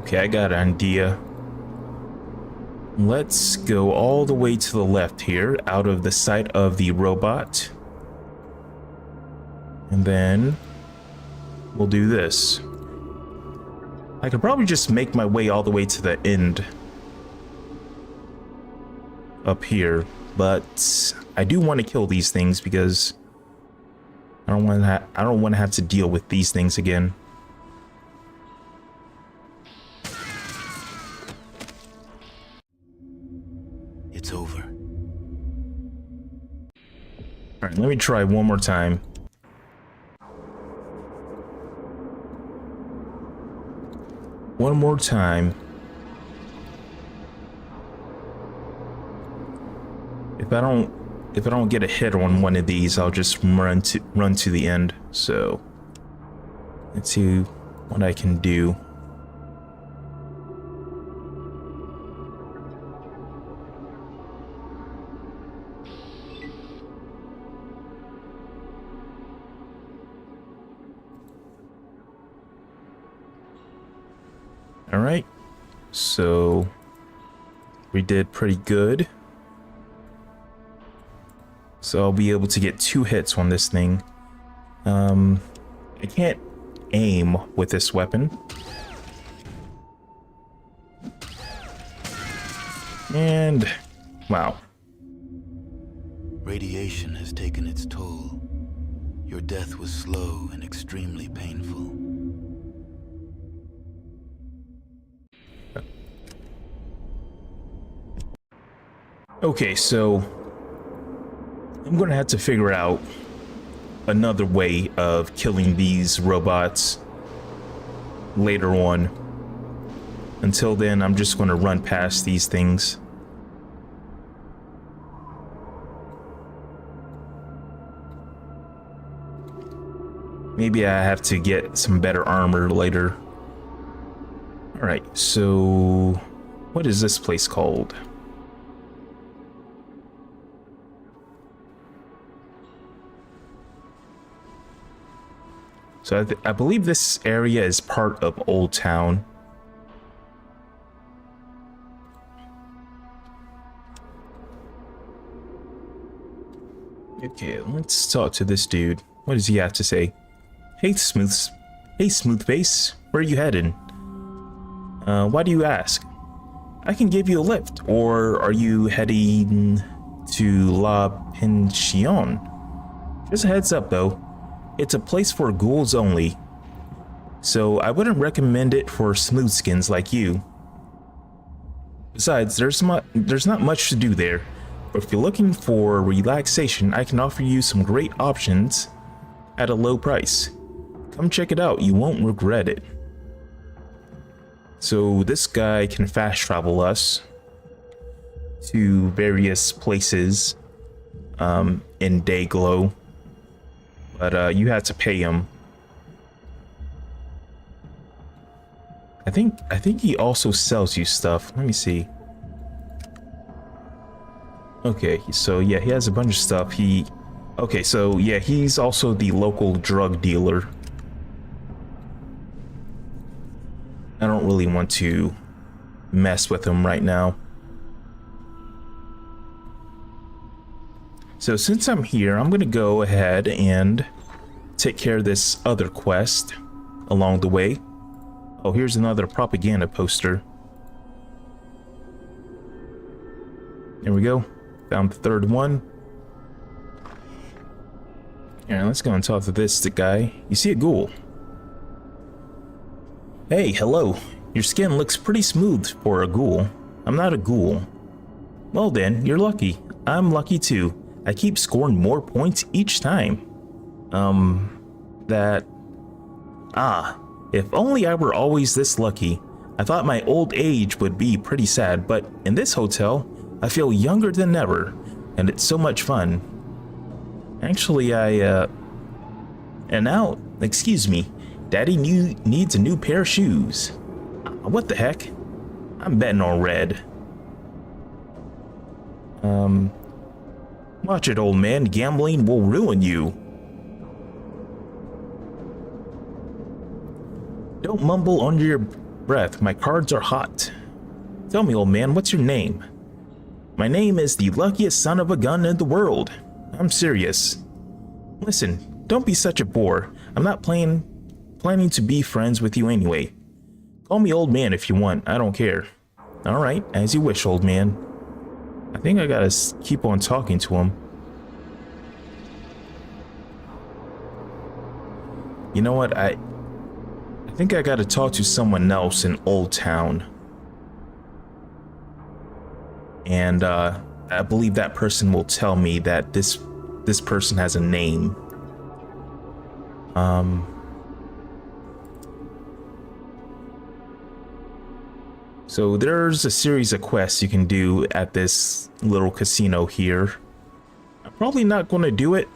Okay, I got an idea. Let's go all the way to the left here, out of the sight of the robot. And then we'll do this. I could probably just make my way all the way to the end up here, but I do want to kill these things because I don't want to have to deal with these things again. It's over. All right, let me try one more time. One more time. If I don't get a hit on one of these, I'll just run to the end. So let's see what I can do. All right, so we did pretty good. So I'll be able to get 2 hits on this thing. I can't aim with this weapon. And wow. Radiation has taken its toll. Your death was slow and extremely painful. Okay, so I'm gonna have to figure out another way of killing these robots later on. Until then, I'm just gonna run past these things. Maybe I have to get some better armor later. Alright, so what is this place called? So I believe this area is part of Old Town. Okay, let's talk to this dude. What does he have to say? Hey, Smoothface, where are you heading? Why do you ask? I can give you a lift, or are you heading to La Pension? Just a heads up though, it's a place for ghouls only, so I wouldn't recommend it for smoothskins like you. Besides, there's not much to do there, but if you're looking for relaxation, I can offer you some great options at a low price. Come check it out, you won't regret it. So this guy can fast travel us to various places in Dayglow, but you have to pay him. I think he also sells you stuff. Let me see. Okay, so yeah, he has a bunch of stuff. Okay, so yeah, he's also the local drug dealer. I don't really want to mess with him right now. So since I'm here, I'm gonna go ahead and take care of this other quest along the way. Oh, here's another propaganda poster. There we go. Found the third one. Alright, let's go and talk to this guy. You see a ghoul. Hey, hello. Your skin looks pretty smooth for a ghoul. I'm not a ghoul. Well then, you're lucky. I'm lucky too. I keep scoring more points each time. If only I were always this lucky. I thought my old age would be pretty sad, but in this hotel, I feel younger than ever, and it's so much fun. Actually, and now, excuse me, Daddy needs a new pair of shoes. What the heck? I'm betting on red. Watch it, old man. Gambling will ruin you. Don't mumble under your breath. My cards are hot. Tell me, old man, what's your name? My name is the luckiest son of a gun in the world. I'm serious. Listen, don't be such a bore. I'm not planning to be friends with you anyway. Call me old man if you want. I don't care. All right, as you wish, old man. I think I gotta keep on talking to him. You know what? I think I gotta talk to someone else in Old Town. And I believe that person will tell me that this person has a name. So there's a series of quests you can do at this little casino here. I'm probably not going to do it.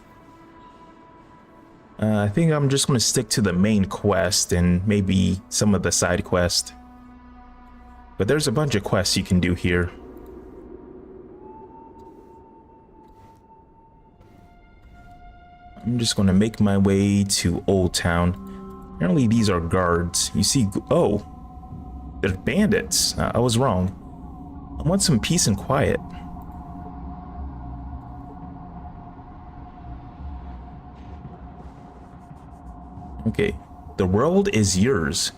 I think I'm just going to stick to the main quest and maybe some of the side quest. But there's a bunch of quests you can do here. I'm just going to make my way to Old Town. Apparently these are guards. You see, oh, they're bandits. I was wrong. I want some peace and quiet. Okay, the world is yours.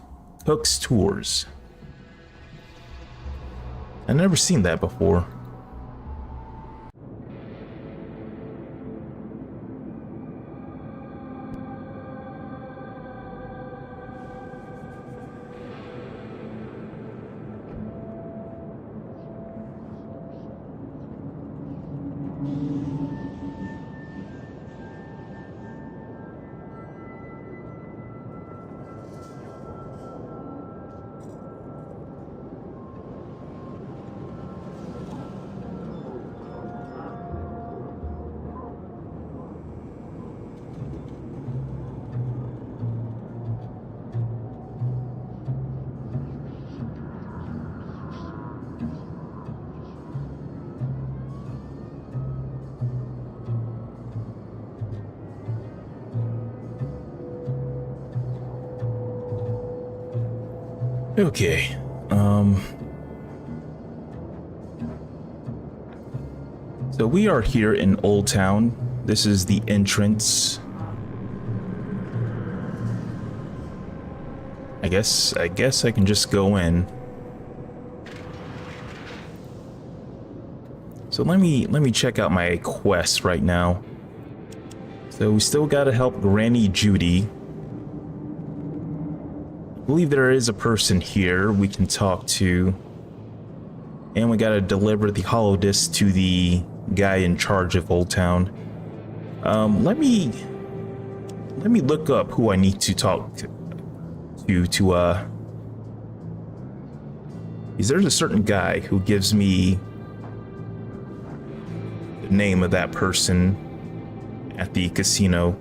Cook's Tours. I've never seen that before. Okay. So we are here in Old Town. This is the entrance. I guess I can just go in. So let me check out my quest right now. So we still gotta help Granny Judy. I believe there is a person here we can talk to. And we gotta deliver the hollow disc to the guy in charge of Old Town. Let me look up who I need to talk to. Is there a certain guy who gives me the name of that person at the casino?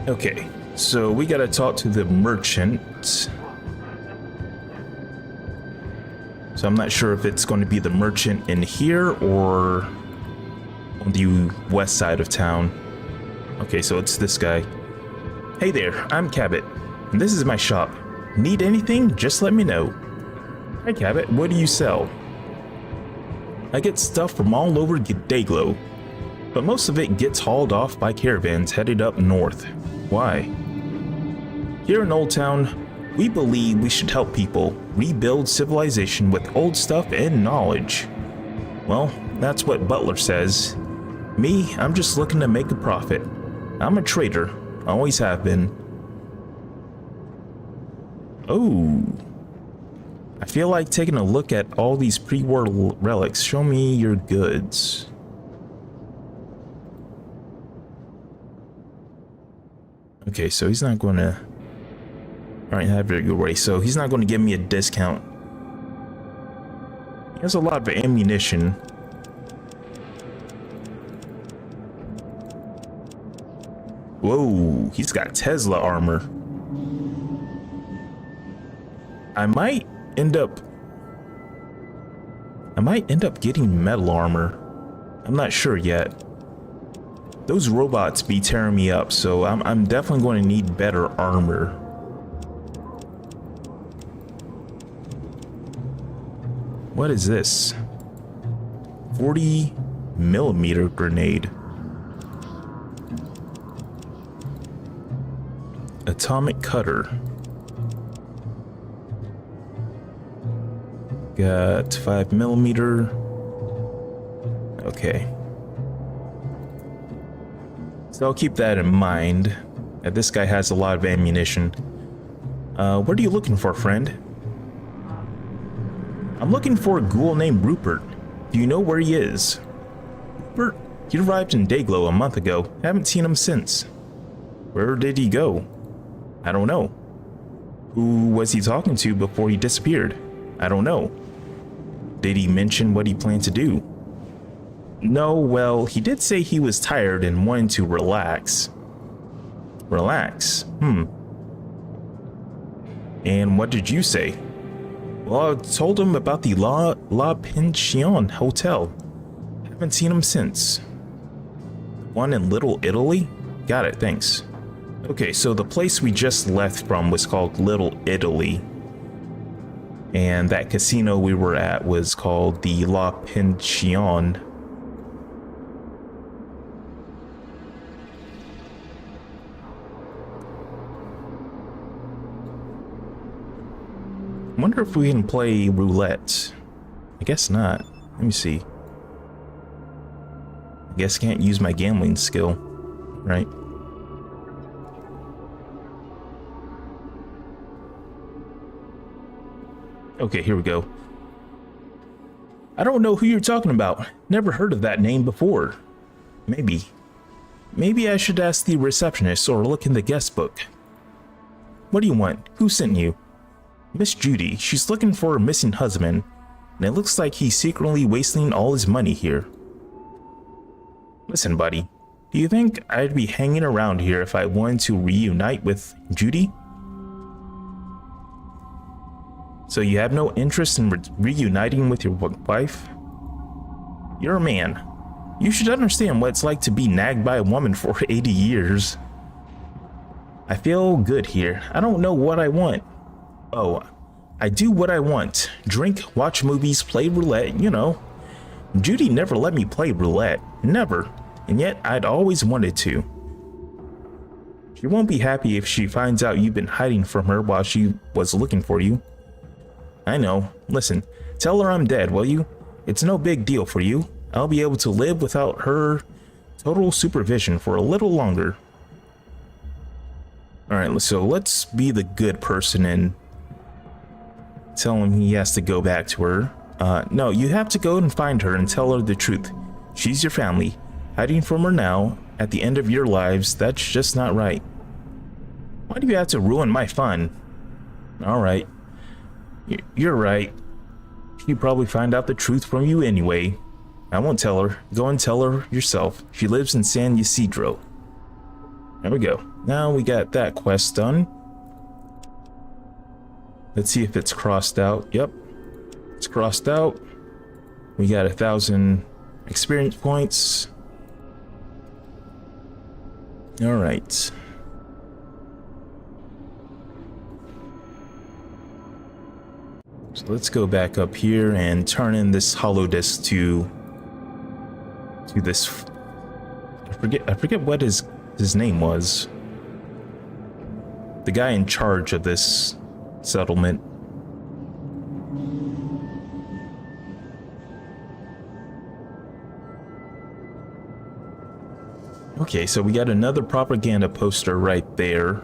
Okay, so we gotta talk to the merchant. So I'm not sure if it's going to be the merchant in here or on the west side of town. Okay, so it's this guy. Hey there, I'm Cabot, and this is my shop. Need anything? Just let me know. Hi Cabot, what do you sell? I get stuff from all over Dayglow, but most of it gets hauled off by caravans headed up north. Why? Here in Old Town, we believe we should help people rebuild civilization with old stuff and knowledge. Well, that's what Butler says. Me, I'm just looking to make a profit. I'm a trader, always have been. Oh. I feel like taking a look at all these pre-war relics. Show me your goods. Okay, so he's not going to... Alright, have your way. So he's not going to give me a discount. He has a lot of ammunition. Whoa, he's got Tesla armor. I might end up getting metal armor. I'm not sure yet. Those robots be tearing me up, so I'm definitely going to need better armor. What is this? 40mm grenade. Atomic cutter. Got 5mm. Okay. So I'll keep that in mind. This guy has a lot of ammunition. What are you looking for, friend? I'm looking for a ghoul named Rupert. Do you know where he is? Rupert? He arrived in Dayglow a month ago. Haven't seen him since. Where did he go? I don't know. Who was he talking to before he disappeared? I don't know. Did he mention what he planned to do? No, well, he did say he was tired and wanted to relax. Relax? And what did you say? Well, I told him about the La Pension Hotel. Haven't seen him since. One in Little Italy? Got it, thanks. Okay, so the place we just left from was called Little Italy. And that casino we were at was called the La Pension. I wonder if we can play roulette. I guess not. Let me see. I guess I can't use my gambling skill, right? Okay, here we go. I don't know who you're talking about. Never heard of that name before. Maybe I should ask the receptionist or look in the guest book. What do you want? Who sent you? Miss Judy. She's looking for a missing husband, and it looks like he's secretly wasting all his money here. Listen, buddy. Do you think I'd be hanging around here if I wanted to reunite with Judy? So you have no interest in reuniting with your wife? You're a man. You should understand what it's like to be nagged by a woman for 80 years. I feel good here. I don't know what I want. Oh, I do what I want. Drink, watch movies, play roulette, you know. Judy never let me play roulette. Never. And yet I'd always wanted to. She won't be happy if she finds out you've been hiding from her while she was looking for you. I know. Listen, tell her I'm dead, will you? It's no big deal for you. I'll be able to live without her total supervision for a little longer. Alright, so let's be the good person and tell him he has to go back to her. No, you have to go and find her and tell her the truth. She's your family. Hiding from her now, at the end of your lives, that's just not right. Why do you have to ruin my fun? Alright. You're right. She'd probably find out the truth from you anyway. I won't tell her. Go and tell her yourself. She lives in San Ysidro. There we go. Now we got that quest done. Let's see if it's crossed out. Yep. It's crossed out. We got 1,000 experience points. All right. So let's go back up here and turn in this hollow disk to this. I forget what his name was. The guy in charge of this settlement. Okay, so we got another propaganda poster right there.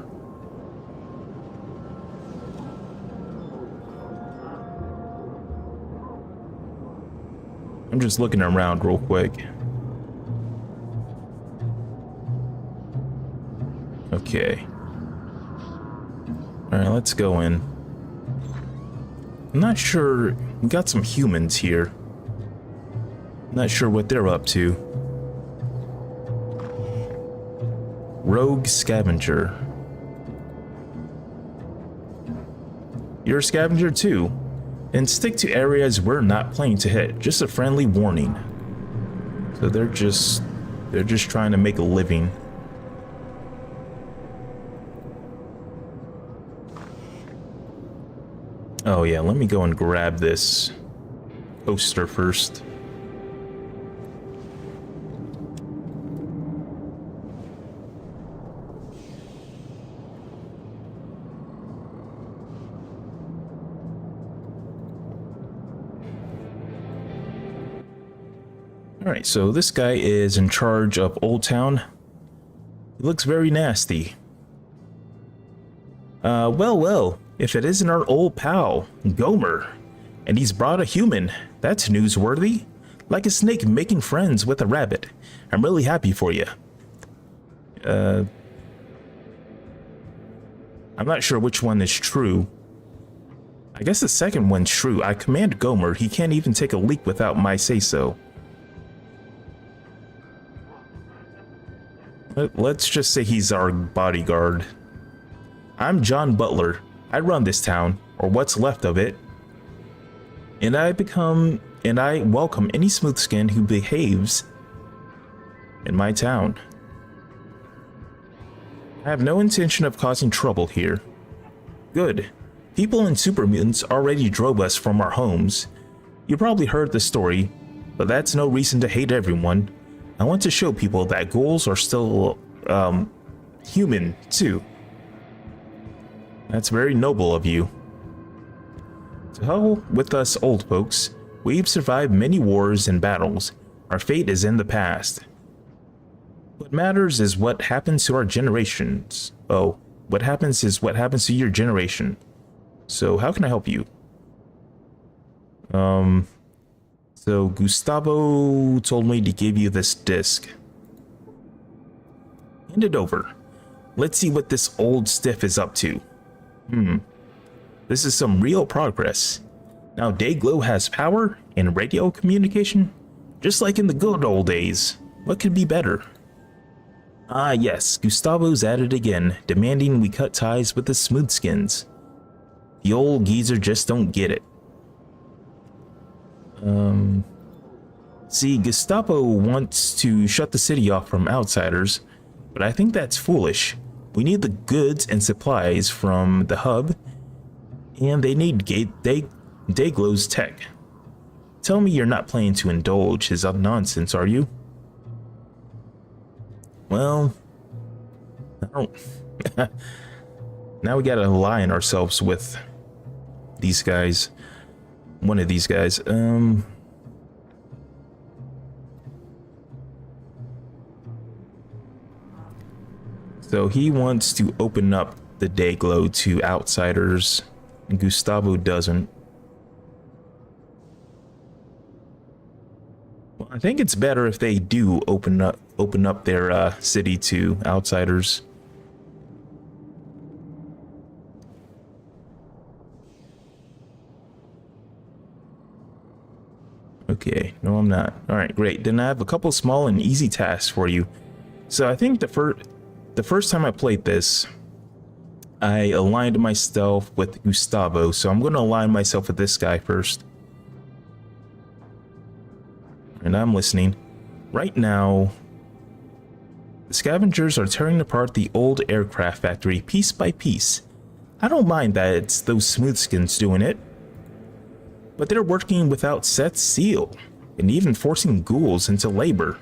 I'm just looking around real quick. Okay. Alright, let's go in. I'm not sure. We got some humans here. Not sure what they're up to. Rogue scavenger. You're a scavenger too. And stick to areas we're not planning to hit. Just a friendly warning. So they're just trying to make a living. Oh yeah, let me go and grab this poster first. Alright, so this guy is in charge of Old Town. He looks very nasty. Well, if it isn't our old pal, Gomer, and he's brought a human, that's newsworthy. Like a snake making friends with a rabbit. I'm really happy for you. I'm not sure which one is true. I guess the second one's true. I command Gomer. He can't even take a leak without my say-so. Let's just say he's our bodyguard. I'm John Butler. I run this town, or what's left of it. And I welcome any smooth skin who behaves in my town. I have no intention of causing trouble here. Good. People and super mutants already drove us from our homes. You probably heard the story, but that's no reason to hate everyone. I want to show people that ghouls are still, human, too. That's very noble of you. To hell with us old folks. We've survived many wars and battles. Our fate is in the past. What matters is what happens to our generations. Oh, what happens is what happens to your generation. So how can I help you? So Gustavo told me to give you this disc. Hand it over. Let's see what this old stiff is up to. This is some real progress. Now Dayglow has power and radio communication, just like in the good old days. What could be better? Ah yes, Gustavo's at it again, demanding we cut ties with the Smoothskins. The old geezer just don't get it. See, Gustavo wants to shut the city off from outsiders, but I think that's foolish. We need the goods and supplies from the hub, and they need Dayglow's tech. Tell me you're not planning to indulge his nonsense, are you? Well, I don't. Now we gotta align ourselves with these guys. One of these guys. So he wants to open up the Dayglow to outsiders. And Gustavo doesn't. Well, I think it's better if they do open up their city to outsiders. Okay, no, I'm not. All right, great. Then I have a couple small and easy tasks for you. So I think the first time I played this, I aligned myself with Gustavo. So I'm going to align myself with this guy first. And I'm listening. Right now, the scavengers are tearing apart the old aircraft factory piece by piece. I don't mind that it's those Smoothskins doing it, but they're working without set seal and even forcing ghouls into labor.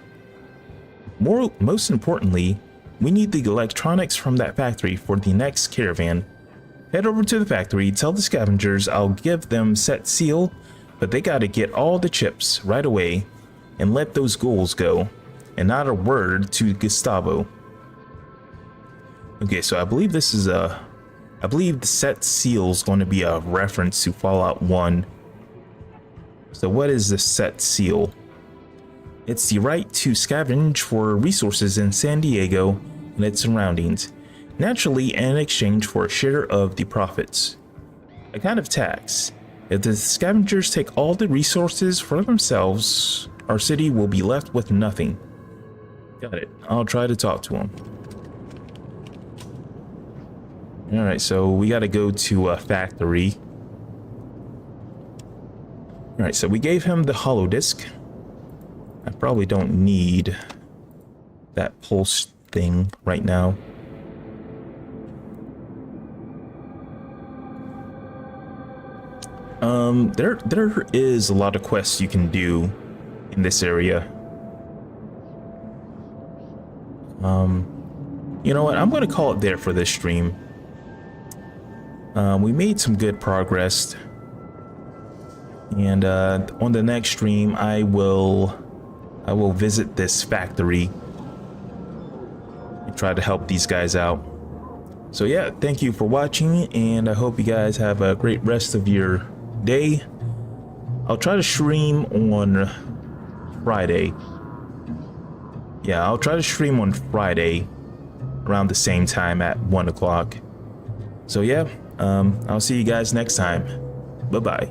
Most importantly, we need the electronics from that factory for the next caravan. Head over to the factory, tell the scavengers I'll give them set seal, but they gotta get all the chips right away and let those ghouls go, and not a word to Gustavo. Okay, so I believe this is I believe the set seal is going to be a reference to Fallout 1. So what is the set seal? It's the right to scavenge for resources in San Diego and its surroundings, naturally in exchange for a share of the profits. A kind of tax. If the scavengers take all the resources for themselves, our city will be left with nothing. Got it. I'll try to talk to him. Alright, so we gotta go to a factory. Alright, so we gave him the hollow disk. I probably don't need that pulse thing right now. There is a lot of quests you can do in this area. You know what? I'm going to call it there for this stream. We made some good progress. And on the next stream, I will visit this factory and try to help these guys out. So yeah, thank you for watching, and I hope you guys have a great rest of your day. I'll try to stream on Friday. Yeah, I'll try to stream on Friday around the same time at 1 o'clock. So yeah, I'll see you guys next time. Bye-bye.